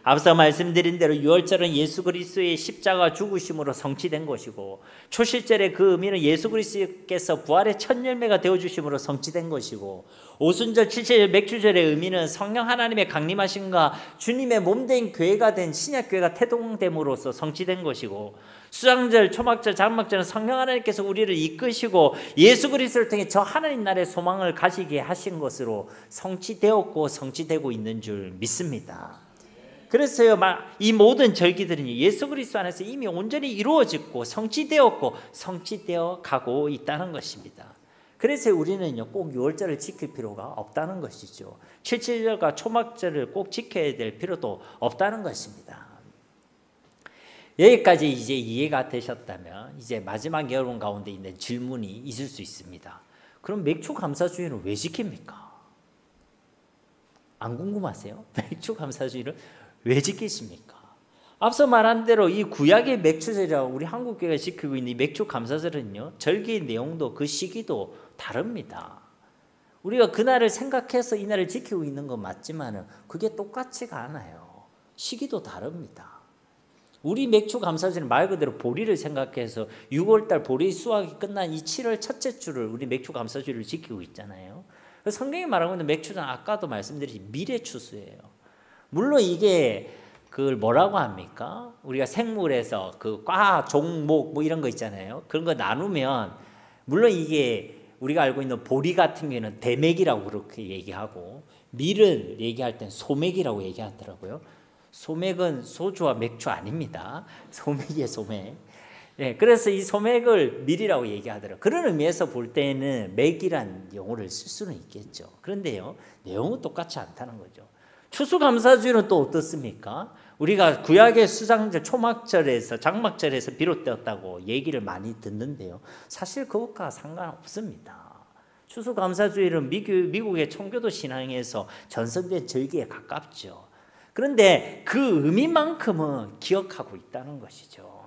앞서 말씀드린 대로 유월절은 예수 그리스도의 십자가 죽으심으로 성취된 것이고, 초실절의 그 의미는 예수 그리스도께서 부활의 첫 열매가 되어주심으로 성취된 것이고, 오순절, 칠칠절, 맥주절의 의미는 성령 하나님의 강림하심과 주님의 몸된 교회가 된 신약교회가 태동됨으로써 성취된 것이고, 수장절, 초막절, 장막절은 성령 하나님께서 우리를 이끄시고 예수 그리스도를 통해 저 하나님 나라의 소망을 가지게 하신 것으로 성취되었고 성취되고 있는 줄 믿습니다. 그래서요, 이 모든 절기들은 예수 그리스도 안에서 이미 온전히 이루어졌고 성취되었고 성취되어 가고 있다는 것입니다. 그래서 우리는요 꼭 유월절을 지킬 필요가 없다는 것이죠. 칠칠절과 초막절을 꼭 지켜야 될 필요도 없다는 것입니다. 여기까지 이제 이해가 되셨다면 이제 마지막 여러분 가운데 있는 질문이 있을 수 있습니다. 그럼 맥주 감사주일은 왜 지킵니까? 안 궁금하세요? 맥주 감사주일은 왜 지키십니까? 앞서 말한 대로 이 구약의 맥주절이라고 우리 한국교회가 지키고 있는 이 맥주 감사절은요 절기의 내용도 그 시기도 다릅니다. 우리가 그날을 생각해서 이 날을 지키고 있는 건 맞지만 그게 똑같지가 않아요. 시기도 다릅니다. 우리 맥주 감사절은 말 그대로 보리를 생각해서 6월달 보리 수확이 끝난 이 7월 첫째 주를 우리 맥주 감사주를 지키고 있잖아요. 성경이 말하고 있는 맥주는 아까도 말씀드린 미래 추수예요. 물론 이게 그걸 뭐라고 합니까? 우리가 생물에서 그 과, 종목 뭐 이런 거 있잖아요. 그런 거 나누면 물론 이게 우리가 알고 있는 보리 같은 경우에는 대맥이라고 그렇게 얘기하고, 밀을 얘기할 땐 소맥이라고 얘기하더라고요. 소맥은 소주와 맥주 아닙니다. 소맥이에요, 소맥. 네, 그래서 이 소맥을 밀이라고 얘기하더라고요. 그런 의미에서 볼 때는 맥이란 용어를 쓸 수는 있겠죠. 그런데요, 내용은 똑같지 않다는 거죠. 추수감사주일은 또 어떻습니까? 우리가 구약의 수장절, 초막절에서 장막절에서 비롯되었다고 얘기를 많이 듣는데요. 사실 그것과 상관없습니다. 추수감사주일은 미국의 청교도 신앙에서 전성된 절기에 가깝죠. 그런데 그 의미만큼은 기억하고 있다는 것이죠.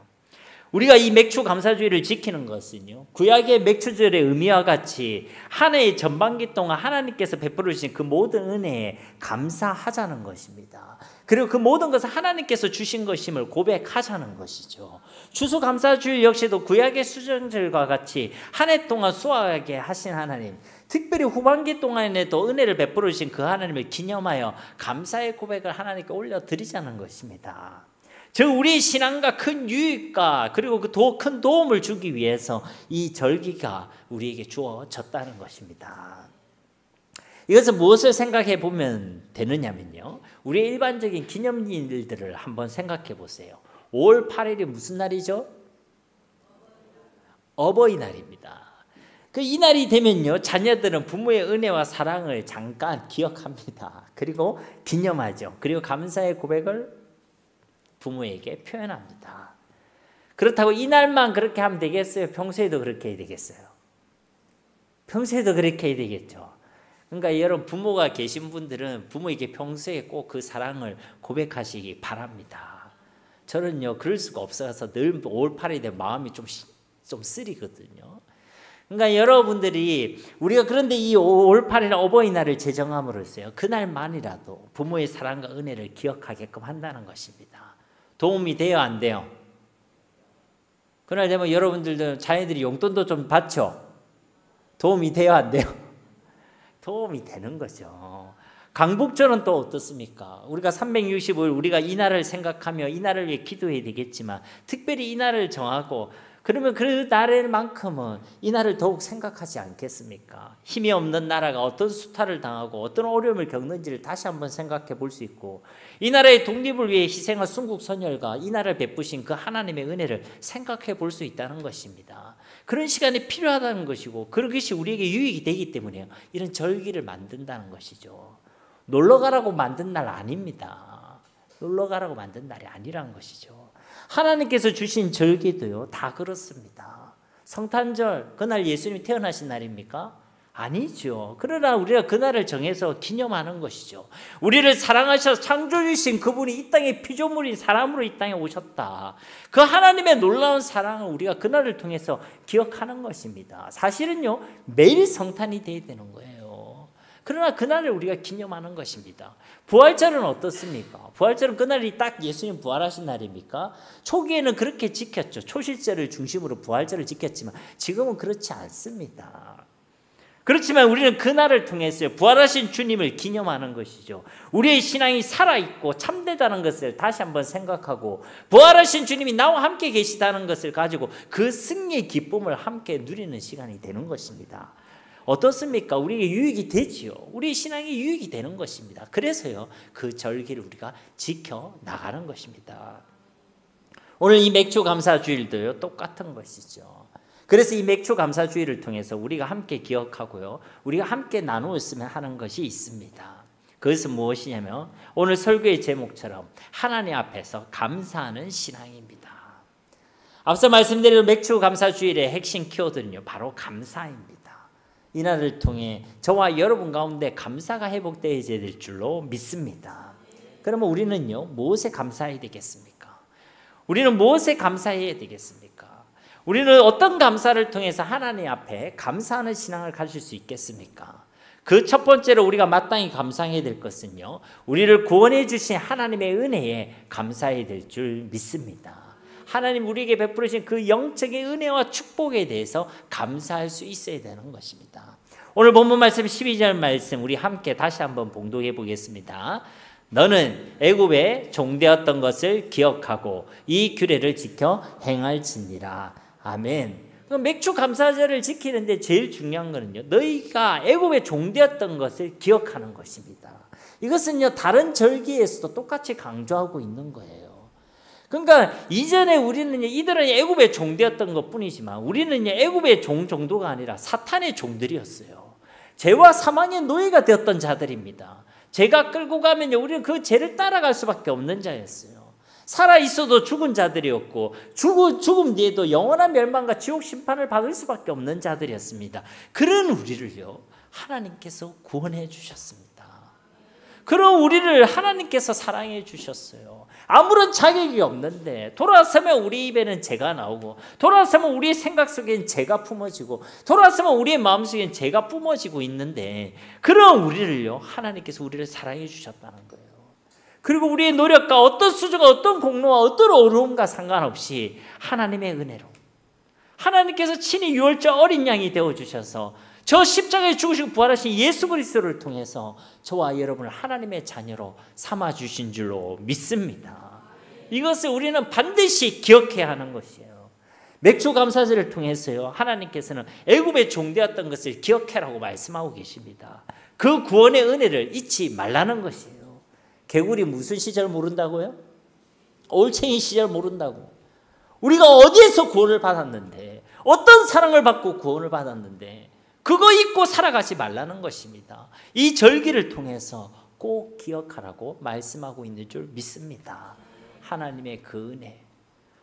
우리가 이 맥주 감사주일을 지키는 것은요 구약의 맥주절의 의미와 같이 한 해의 전반기 동안 하나님께서 베풀어 주신 그 모든 은혜에 감사하자는 것입니다. 그리고 그 모든 것을 하나님께서 주신 것임을 고백하자는 것이죠. 추수감사주일 역시도 구약의 수정절과 같이 한 해 동안 수확하게 하신 하나님, 특별히 후반기 동안에도 은혜를 베풀어 주신 그 하나님을 기념하여 감사의 고백을 하나님께 올려드리자는 것입니다. 즉 우리의 신앙과 큰 유익과 그리고 그 더 큰 도움을 주기 위해서 이 절기가 우리에게 주어졌다는 것입니다. 이것은 무엇을 생각해 보면 되느냐면요, 우리의 일반적인 기념일들을 한번 생각해 보세요. 5월 8일이 무슨 날이죠? 어버이날입니다. 이 날이 되면요 자녀들은 부모의 은혜와 사랑을 잠깐 기억합니다. 그리고 기념하죠. 그리고 감사의 고백을 부모에게 표현합니다. 그렇다고 이날만 그렇게 하면 되겠어요? 평소에도 그렇게 해야 되겠어요? 평소에도 그렇게 해야 되겠죠. 그러니까 여러분 부모가 계신 분들은 부모에게 평소에 꼭 그 사랑을 고백하시기 바랍니다. 저는요 그럴 수가 없어서 늘 5월 8일에 되면 마음이 좀 쓰리거든요. 그러니까 여러분들이 우리가 그런데 이 5월 8일 어버이날을 제정함으로써요 그날만이라도 부모의 사랑과 은혜를 기억하게끔 한다는 것입니다. 도움이 돼요, 안 돼요? 그날 되면 여러분들도 자녀들이 용돈도 좀 받죠? 도움이 돼요, 안 돼요? 도움이 되는 거죠. 강북절은 또 어떻습니까? 우리가 365일 우리가 이 날을 생각하며 이 날을 위해 기도해야 되겠지만 특별히 이 날을 정하고 그러면 그 날에만큼은 이 날을 더욱 생각하지 않겠습니까? 힘이 없는 나라가 어떤 수탈을 당하고 어떤 어려움을 겪는지를 다시 한번 생각해 볼 수 있고, 이 나라의 독립을 위해 희생한 순국 선열과 이 나라를 베푸신 그 하나님의 은혜를 생각해 볼 수 있다는 것입니다. 그런 시간이 필요하다는 것이고, 그것이 우리에게 유익이 되기 때문에 이런 절기를 만든다는 것이죠. 놀러 가라고 만든 날 아닙니다. 놀러 가라고 만든 날이 아니라는 것이죠. 하나님께서 주신 절기도요, 다 그렇습니다. 성탄절, 그날 예수님이 태어나신 날입니까? 아니죠. 그러나 우리가 그날을 정해서 기념하는 것이죠. 우리를 사랑하셔서 창조주신 그분이 이 땅에 피조물인 사람으로 이 땅에 오셨다. 그 하나님의 놀라운 사랑을 우리가 그날을 통해서 기억하는 것입니다. 사실은요, 매일 성탄이 돼야 되는 거예요. 그러나 그날을 우리가 기념하는 것입니다. 부활절은 어떻습니까? 부활절은 그날이 딱 예수님 부활하신 날입니까? 초기에는 그렇게 지켰죠. 초실절을 중심으로 부활절을 지켰지만 지금은 그렇지 않습니다. 그렇지만 우리는 그날을 통해서 부활하신 주님을 기념하는 것이죠. 우리의 신앙이 살아있고 참되다는 것을 다시 한번 생각하고, 부활하신 주님이 나와 함께 계시다는 것을 가지고 그 승리의 기쁨을 함께 누리는 시간이 되는 것입니다. 어떻습니까? 우리에게 유익이 되지요. 우리 신앙이 유익이 되는 것입니다. 그래서요, 그 절기를 우리가 지켜나가는 것입니다. 오늘 이 맥주 감사주일도요, 똑같은 것이죠. 그래서 이 맥주 감사주일을 통해서 우리가 함께 기억하고요, 우리가 함께 나누었으면 하는 것이 있습니다. 그것은 무엇이냐면 오늘 설교의 제목처럼 하나님 앞에서 감사하는 신앙입니다. 앞서 말씀드린 맥주 감사주일의 핵심 키워드는요, 바로 감사입니다. 이 날을 통해 저와 여러분 가운데 감사가 회복되어야 될 줄로 믿습니다. 그러면 우리는요, 무엇에 감사해야 되겠습니까? 우리는 무엇에 감사해야 되겠습니까? 우리는 어떤 감사를 통해서 하나님 앞에 감사하는 신앙을 가질 수 있겠습니까? 그 첫 번째로 우리가 마땅히 감사해야 될 것은요, 우리를 구원해 주신 하나님의 은혜에 감사해야 될 줄 믿습니다. 하나님 우리에게 베풀으신 그 영적인 은혜와 축복에 대해서 감사할 수 있어야 되는 것입니다. 오늘 본문 말씀 12절 말씀 우리 함께 다시 한번 봉독해 보겠습니다. 너는 애굽에 종되었던 것을 기억하고 이 규례를 지켜 행할지니라. 아멘. 맥주 감사절을 지키는데 제일 중요한 거는요, 너희가 애굽에 종되었던 것을 기억하는 것입니다. 이것은요, 다른 절기에서도 똑같이 강조하고 있는 거예요. 그러니까 이전에 우리는 이들은 애굽의 종되었던 것뿐이지만 우리는 애굽의 종 정도가 아니라 사탄의 종들이었어요. 죄와 사망의 노예가 되었던 자들입니다. 죄가 끌고 가면 우리는 그 죄를 따라갈 수밖에 없는 자였어요. 살아 있어도 죽은 자들이었고 죽음 뒤에도 영원한 멸망과 지옥 심판을 받을 수밖에 없는 자들이었습니다. 그런 우리를요, 하나님께서 구원해 주셨습니다. 그런 우리를 하나님께서 사랑해 주셨어요. 아무런 자격이 없는데 돌아서면 우리 입에는 죄가 나오고, 돌아서면 우리의 생각 속엔 죄가 품어지고, 돌아서면 우리의 마음속엔 죄가 뿜어지고 있는데, 그런 우리를요, 하나님께서 우리를 사랑해 주셨다는 거예요. 그리고 우리의 노력과 어떤 수주가 어떤 공로와 어떤 어려움과 상관없이 하나님의 은혜로 하나님께서 친히 유월절 어린 양이 되어주셔서 저 십자가에 죽으시고 부활하신 예수 그리스도를 통해서 저와 여러분을 하나님의 자녀로 삼아주신 줄로 믿습니다. 이것을 우리는 반드시 기억해야 하는 것이에요. 맥주 감사절을 통해서요, 하나님께서는 애굽에 종되었던 것을 기억해라고 말씀하고 계십니다. 그 구원의 은혜를 잊지 말라는 것이에요. 개구리 무슨 시절 모른다고요? 올챙이 시절 모른다고. 우리가 어디에서 구원을 받았는데, 어떤 사랑을 받고 구원을 받았는데 그거 잊고 살아가지 말라는 것입니다. 이 절기를 통해서 꼭 기억하라고 말씀하고 있는 줄 믿습니다. 하나님의 그 은혜,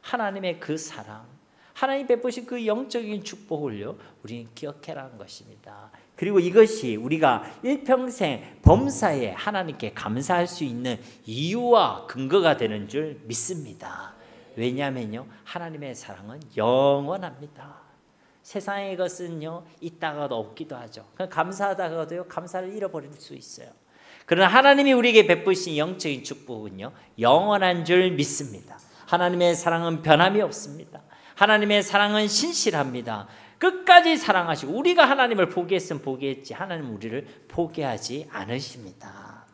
하나님의 그 사랑, 하나님 베푸신 그 영적인 축복을요, 우리는 기억해라는 것입니다. 그리고 이것이 우리가 일평생 범사에 하나님께 감사할 수 있는 이유와 근거가 되는 줄 믿습니다. 왜냐하면요, 하나님의 사랑은 영원합니다. 세상의 것은요, 있다가도 없기도 하죠. 감사하다가도요, 감사를 잃어버릴 수 있어요. 그러나 하나님이 우리에게 베푸신 영적인 축복은요, 영원한 줄 믿습니다. 하나님의 사랑은 변함이 없습니다. 하나님의 사랑은 신실합니다. 끝까지 사랑하시고, 우리가 하나님을 포기했으면 포기했지 하나님은 우리를 포기하지 않으십니다.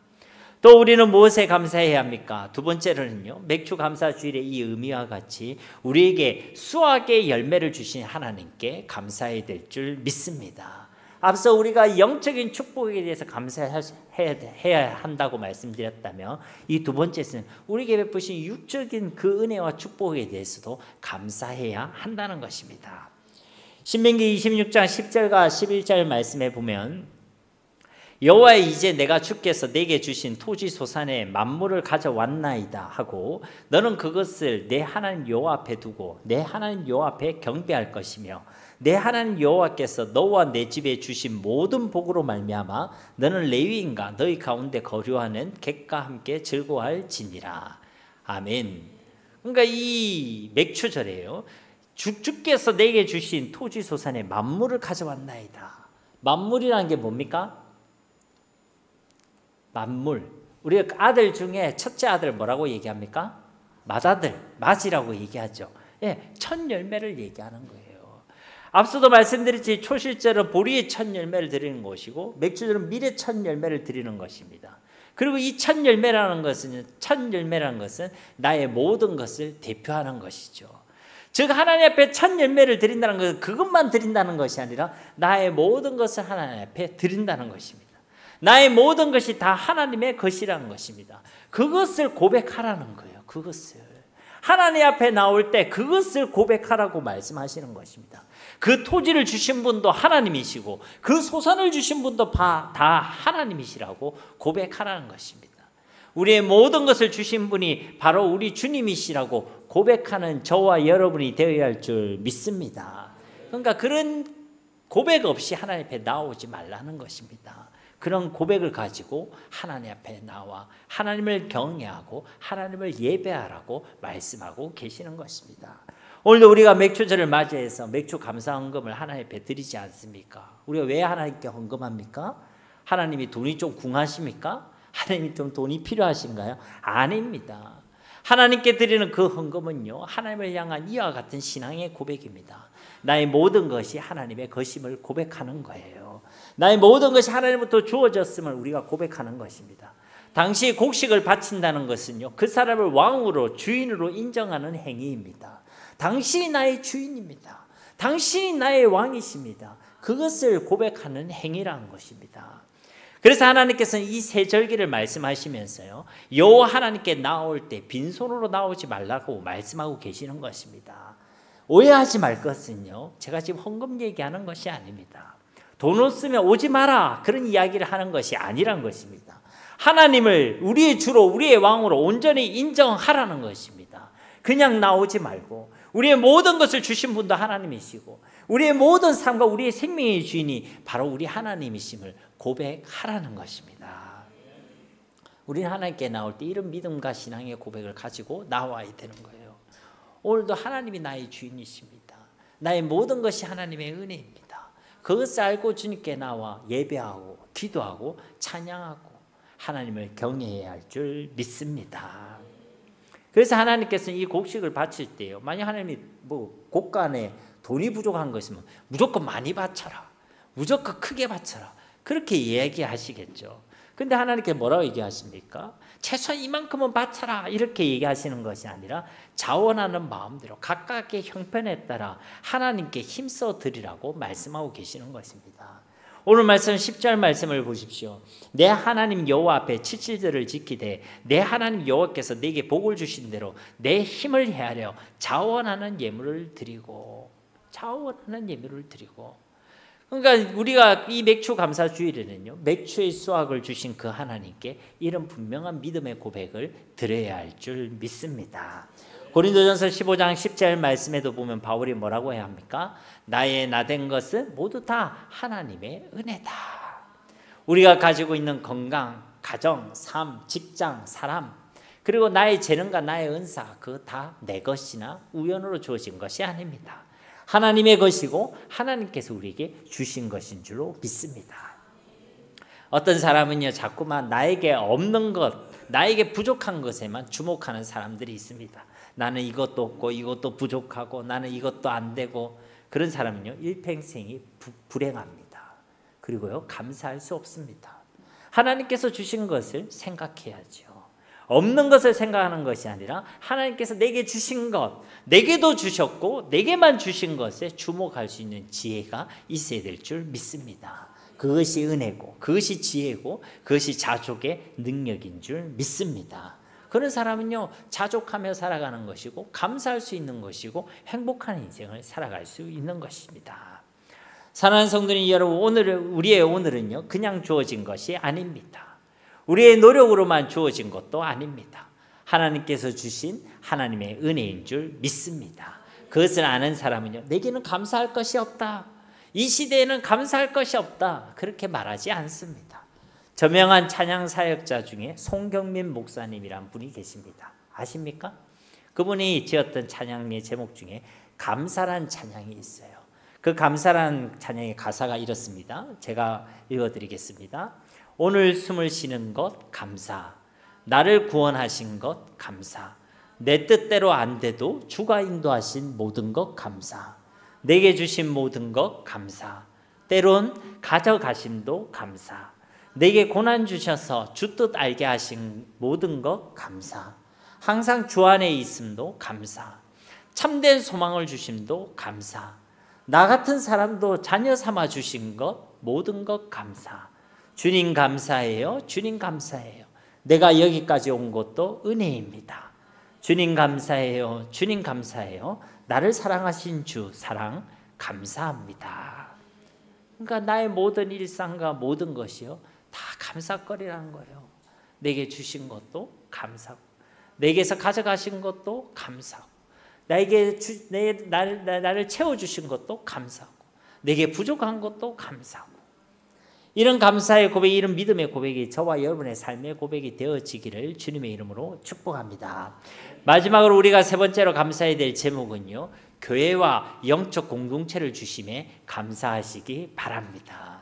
또 우리는 무엇에 감사해야 합니까? 두 번째로는요, 맥주 감사 주일의 이 의미와 같이 우리에게 수확의 열매를 주신 하나님께 감사해야 될 줄 믿습니다. 앞서 우리가 영적인 축복에 대해서 감사해야 한다고 말씀드렸다면, 이 두 번째는 우리에게 베푸신 육적인 그 은혜와 축복에 대해서도 감사해야 한다는 것입니다. 신명기 26장 10절과 11절 말씀에 보면, 여호와, 이제 내가 주께서 내게 주신 토지 소산의 만물을 가져왔나이다 하고 너는 그것을 내 하나님 여호와 앞에 두고 내 하나님 여호와 앞에 경배할 것이며, 내 하나님 여호와께서 너와 내 집에 주신 모든 복으로 말미암아 너는 레위인과 너희 가운데 거류하는 객과 함께 즐거워할지니라. 아멘. 그러니까 이 맥추절이에요. 주께서 내게 주신 토지 소산의 만물을 가져왔나이다. 만물이라는 게 뭡니까? 만물. 우리 아들 중에 첫째 아들 뭐라고 얘기합니까? 맏아들, 맏이라고 얘기하죠. 예, 첫 열매를 얘기하는 거예요. 앞서도 말씀드렸지, 초실절은 보리의 첫 열매를 드리는 것이고 맥주절은 밀의 첫 열매를 드리는 것입니다. 그리고 이 첫 열매라는 것은 나의 모든 것을 대표하는 것이죠. 즉 하나님 앞에 첫 열매를 드린다는 것은 그것만 드린다는 것이 아니라 나의 모든 것을 하나님 앞에 드린다는 것입니다. 나의 모든 것이 다 하나님의 것이라는 것입니다. 그것을 고백하라는 거예요. 그것을 하나님 앞에 나올 때 그것을 고백하라고 말씀하시는 것입니다. 그 토지를 주신 분도 하나님이시고 그 소산을 주신 분도 다 하나님이시라고 고백하라는 것입니다. 우리의 모든 것을 주신 분이 바로 우리 주님이시라고 고백하는 저와 여러분이 되어야 할 줄 믿습니다. 그러니까 그런 고백 없이 하나님 앞에 나오지 말라는 것입니다. 그런 고백을 가지고 하나님 앞에 나와 하나님을 경외하고 하나님을 예배하라고 말씀하고 계시는 것입니다. 오늘도 우리가 맥주절을 맞이해서 맥주 감사 헌금을 하나님 앞에 드리지 않습니까? 우리가 왜 하나님께 헌금합니까? 하나님이 돈이 좀 궁하십니까? 하나님이 좀 돈이 필요하신가요? 아닙니다. 하나님께 드리는 그 헌금은요, 하나님을 향한 이와 같은 신앙의 고백입니다. 나의 모든 것이 하나님의 것임을 고백하는 거예요. 나의 모든 것이 하나님부터 주어졌음을 우리가 고백하는 것입니다. 당시 곡식을 바친다는 것은요, 그 사람을 왕으로 주인으로 인정하는 행위입니다. 당신이 나의 주인입니다. 당신이 나의 왕이십니다. 그것을 고백하는 행위라는 것입니다. 그래서 하나님께서는 이 세 절기를 말씀하시면서요, 여호와 하나님께 나올 때 빈손으로 나오지 말라고 말씀하고 계시는 것입니다. 오해하지 말 것은요, 제가 지금 헌금 얘기하는 것이 아닙니다. 돈 없으면 오지 마라, 그런 이야기를 하는 것이 아니란 것입니다. 하나님을 우리의 주로 우리의 왕으로 온전히 인정하라는 것입니다. 그냥 나오지 말고 우리의 모든 것을 주신 분도 하나님이시고 우리의 모든 삶과 우리의 생명의 주인이 바로 우리 하나님이심을 고백하라는 것입니다. 우리는 하나님께 나올 때 이런 믿음과 신앙의 고백을 가지고 나와야 되는 거예요. 오늘도 하나님이 나의 주인이십니다. 나의 모든 것이 하나님의 은혜입니다. 그것을 알고 주님께 나와 예배하고 기도하고 찬양하고 하나님을 경외해야 할 줄 믿습니다. 그래서 하나님께서는 이 곡식을 바칠 때요, 만약 하나님이 곳간에 돈이 부족한 것이면 무조건 많이 바쳐라, 무조건 크게 바쳐라, 그렇게 얘기하시겠죠. 근데 하나님께 뭐라고 얘기하십니까? 최소한 이만큼은 바쳐라, 이렇게 얘기하시는 것이 아니라 자원하는 마음대로 각각의 형편에 따라 하나님께 힘써 드리라고 말씀하고 계시는 것입니다. 오늘 말씀 10절 말씀을 보십시오. 내 하나님 여호와 앞에 칠칠절을 지키되 내 하나님 여호와께서 내게 복을 주신 대로 내 힘을 헤아려 자원하는 예물을 드리고, 자원하는 예물을 드리고. 그러니까 우리가 이 맥주 감사 주일에는요, 맥주의 수확을 주신 그 하나님께 이런 분명한 믿음의 고백을 드려야 할 줄 믿습니다. 고린도전서 15장 10절 말씀에도 보면 바울이 뭐라고 해야 합니까? 나의 나된 것은 모두 다 하나님의 은혜다. 우리가 가지고 있는 건강, 가정, 삶, 직장, 사람, 그리고 나의 재능과 나의 은사, 그거 다 내 것이나 우연으로 주어진 것이 아닙니다. 하나님의 것이고 하나님께서 우리에게 주신 것인 줄로 믿습니다. 어떤 사람은요, 자꾸만 나에게 없는 것, 나에게 부족한 것에만 주목하는 사람들이 있습니다. 나는 이것도 없고 이것도 부족하고 나는 이것도 안 되고, 그런 사람은요, 일평생이 불행합니다. 그리고요, 감사할 수 없습니다. 하나님께서 주신 것을 생각해야죠. 없는 것을 생각하는 것이 아니라 하나님께서 내게 주신 것, 내게도 주셨고 내게만 주신 것에 주목할 수 있는 지혜가 있어야 될 줄 믿습니다. 그것이 은혜고 그것이 지혜고 그것이 자족의 능력인 줄 믿습니다. 그런 사람은요, 자족하며 살아가는 것이고 감사할 수 있는 것이고 행복한 인생을 살아갈 수 있는 것입니다. 사랑하는 성도님 여러분, 우리의 오늘은요, 그냥 주어진 것이 아닙니다. 우리의 노력으로만 주어진 것도 아닙니다. 하나님께서 주신 하나님의 은혜인 줄 믿습니다. 그것을 아는 사람은요, 내게는 감사할 것이 없다, 이 시대에는 감사할 것이 없다, 그렇게 말하지 않습니다. 저명한 찬양 사역자 중에 송경민 목사님이란 분이 계십니다. 아십니까? 그분이 지었던 찬양의 제목 중에 감사란 찬양이 있어요. 그 감사란 찬양의 가사가 이렇습니다. 제가 읽어드리겠습니다. 오늘 숨을 쉬는 것 감사, 나를 구원하신 것 감사, 내 뜻대로 안 돼도 주가 인도하신 모든 것 감사, 내게 주신 모든 것 감사, 때론 가져가심도 감사, 내게 고난 주셔서 주 뜻 알게 하신 모든 것 감사, 항상 주 안에 있음도 감사, 참된 소망을 주심도 감사, 나 같은 사람도 자녀 삼아 주신 것 모든 것 감사, 주님 감사해요, 주님 감사해요, 내가 여기까지 온 것도 은혜입니다. 주님 감사해요, 주님 감사해요, 나를 사랑하신 주 사랑 감사합니다. 그러니까 나의 모든 일상과 모든 것이요 다 감사거리라는 거예요. 내게 주신 것도 감사고 내게서 가져가신 것도 감사고 나를 채워주신 것도 감사고 내게 부족한 것도 감사고, 이런 감사의 고백, 이런 믿음의 고백이 저와 여러분의 삶의 고백이 되어지기를 주님의 이름으로 축복합니다. 마지막으로 우리가 세 번째로 감사해야 될 제목은요, 교회와 영적 공동체를 주심에 감사하시기 바랍니다.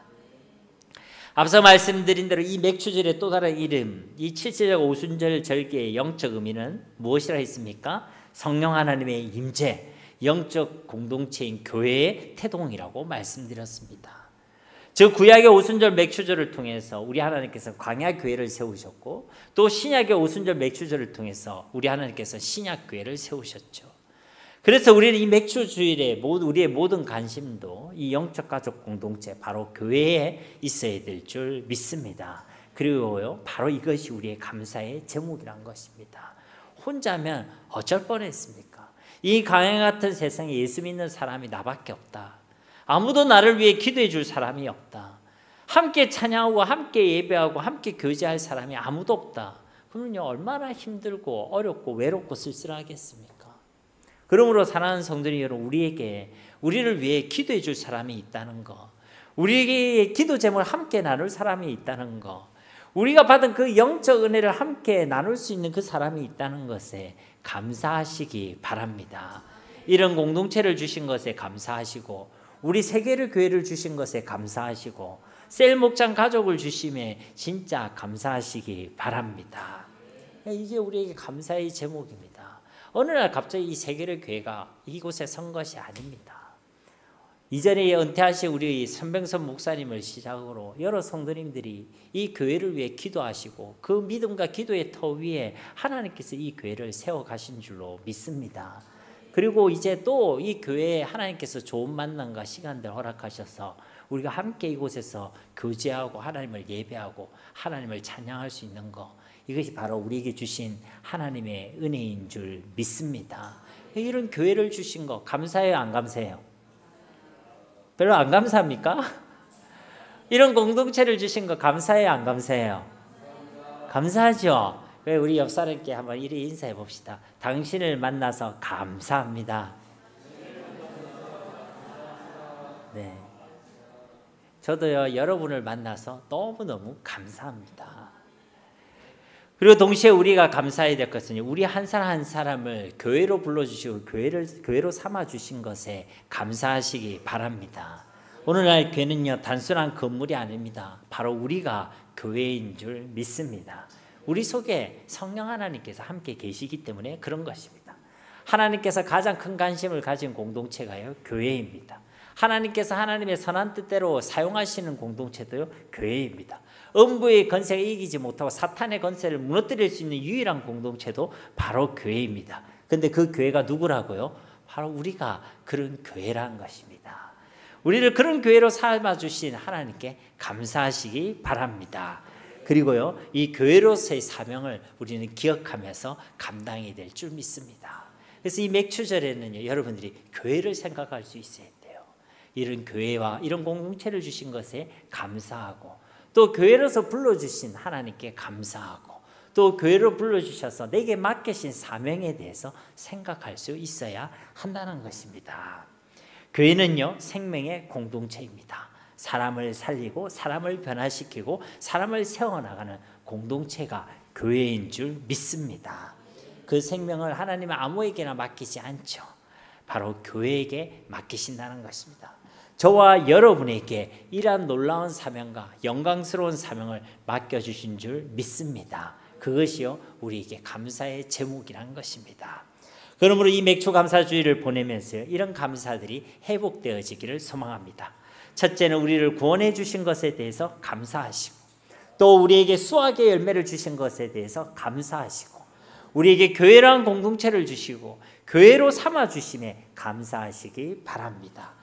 앞서 말씀드린 대로 이 맥추절의 또 다른 이름, 이 칠칠절 오순절 절기의 영적 의미는 무엇이라 했습니까? 성령 하나님의 임재, 영적 공동체인 교회의 태동이라고 말씀드렸습니다. 즉 구약의 오순절 맥추절을 통해서 우리 하나님께서 광야 교회를 세우셨고, 또 신약의 오순절 맥추절을 통해서 우리 하나님께서 신약 교회를 세우셨죠. 그래서 우리는 이 맥추주일에 우리의 모든 관심도 이 영적 가족 공동체, 바로 교회에 있어야 될 줄 믿습니다. 그리고요, 바로 이것이 우리의 감사의 제목이란 것입니다. 혼자면 어쩔 뻔했습니까? 이 광야 같은 세상에 예수 믿는 사람이 나밖에 없다, 아무도 나를 위해 기도해 줄 사람이 없다, 함께 찬양하고 함께 예배하고 함께 교제할 사람이 아무도 없다, 그러면요 얼마나 힘들고 어렵고 외롭고 쓸쓸하겠습니까? 그러므로 사랑하는 성도님 여러분, 우리를 위해 기도해 줄 사람이 있다는 거, 우리에게 기도 제목을 함께 나눌 사람이 있다는 거, 우리가 받은 그 영적 은혜를 함께 나눌 수 있는 그 사람이 있다는 것에 감사하시기 바랍니다. 이런 공동체를 주신 것에 감사하시고, 우리 세계를 교회를 주신 것에 감사하시고, 셀 목장 가족을 주심에 진짜 감사하시기 바랍니다. 이게 우리에게 감사의 제목입니다. 어느 날 갑자기 이 세계를 교회가 이곳에 선 것이 아닙니다. 이전에 은퇴하신 우리 선병선 목사님을 시작으로 여러 성도님들이 이 교회를 위해 기도하시고 그 믿음과 기도의 터 위에 하나님께서 이 교회를 세워가신 줄로 믿습니다. 그리고 이제 또 이 교회에 하나님께서 좋은 만남과 시간들 허락하셔서 우리가 함께 이곳에서 교제하고 하나님을 예배하고 하나님을 찬양할 수 있는 것, 이것이 바로 우리에게 주신 하나님의 은혜인 줄 믿습니다. 이런 교회를 주신 거 감사해요, 안 감사해요? 별로 안 감사합니까? 이런 공동체를 주신 거 감사해요, 안 감사해요? 감사하죠. 우리 옆 사람께 한번 이리 인사해 봅시다. 당신을 만나서 감사합니다. 네, 저도요 여러분을 만나서 너무너무 감사합니다. 그리고 동시에 우리가 감사해야 될 것은 우리 한 사람 한 사람을 교회로 불러주시고 교회로 삼아주신 것에 감사하시기 바랍니다. 오늘날 교회는요 단순한 건물이 아닙니다. 바로 우리가 교회인 줄 믿습니다. 우리 속에 성령 하나님께서 함께 계시기 때문에 그런 것입니다. 하나님께서 가장 큰 관심을 가진 공동체가요 교회입니다. 하나님께서 하나님의 선한 뜻대로 사용하시는 공동체도요, 교회입니다. 음부의 권세가 이기지 못하고 사탄의 권세를 무너뜨릴 수 있는 유일한 공동체도 바로 교회입니다. 근데 그 교회가 누구라고요? 바로 우리가 그런 교회라는 것입니다. 우리를 그런 교회로 삼아주신 하나님께 감사하시기 바랍니다. 그리고요, 이 교회로서의 사명을 우리는 기억하면서 감당이 될 줄 믿습니다. 그래서 이 맥추절에는요, 여러분들이 교회를 생각할 수 있어야 돼요. 이런 교회와 이런 공동체를 주신 것에 감사하고, 또 교회로서 불러주신 하나님께 감사하고, 또 교회로 불러주셔서 내게 맡기신 사명에 대해서 생각할 수 있어야 한다는 것입니다. 교회는요, 생명의 공동체입니다. 사람을 살리고 사람을 변화시키고 사람을 세워나가는 공동체가 교회인 줄 믿습니다. 그 생명을 하나님은 아무에게나 맡기지 않죠. 바로 교회에게 맡기신다는 것입니다. 저와 여러분에게 이러한 놀라운 사명과 영광스러운 사명을 맡겨주신 줄 믿습니다. 그것이요, 우리에게 감사의 제목이라는 것입니다. 그러므로 이 맥주 감사주의를 보내면서 이런 감사들이 회복되어지기를 소망합니다. 첫째는 우리를 구원해 주신 것에 대해서 감사하시고, 또 우리에게 수확의 열매를 주신 것에 대해서 감사하시고, 우리에게 교회라는 공동체를 주시고 교회로 삼아 주심에 감사하시기 바랍니다.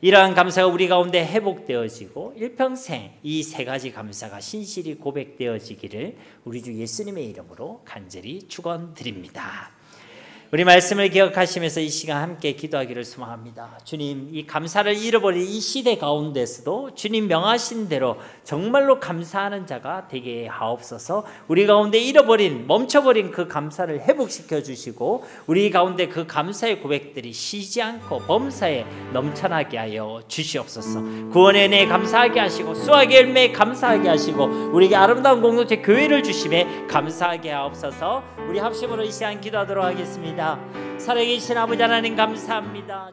이러한 감사가 우리 가운데 회복되어지고 일평생 이 세 가지 감사가 신실히 고백되어지기를 우리 주 예수님의 이름으로 간절히 축원드립니다. 우리 말씀을 기억하시면서 이 시간 함께 기도하기를 소망합니다. 주님, 이 감사를 잃어버린 이 시대 가운데서도 주님 명하신 대로 정말로 감사하는 자가 되게 하옵소서. 우리 가운데 잃어버린, 멈춰버린 그 감사를 회복시켜 주시고, 우리 가운데 그 감사의 고백들이 쉬지 않고 범사에 넘쳐나게 하여 주시옵소서. 구원의 은혜에 감사하게 하시고 수확의 열매에 감사하게 하시고 우리에게 아름다운 공동체 교회를 주심에 감사하게 하옵소서. 우리 합심으로 이 시간 기도하도록 하겠습니다. 살아계신 아버지 하나님 감사합니다.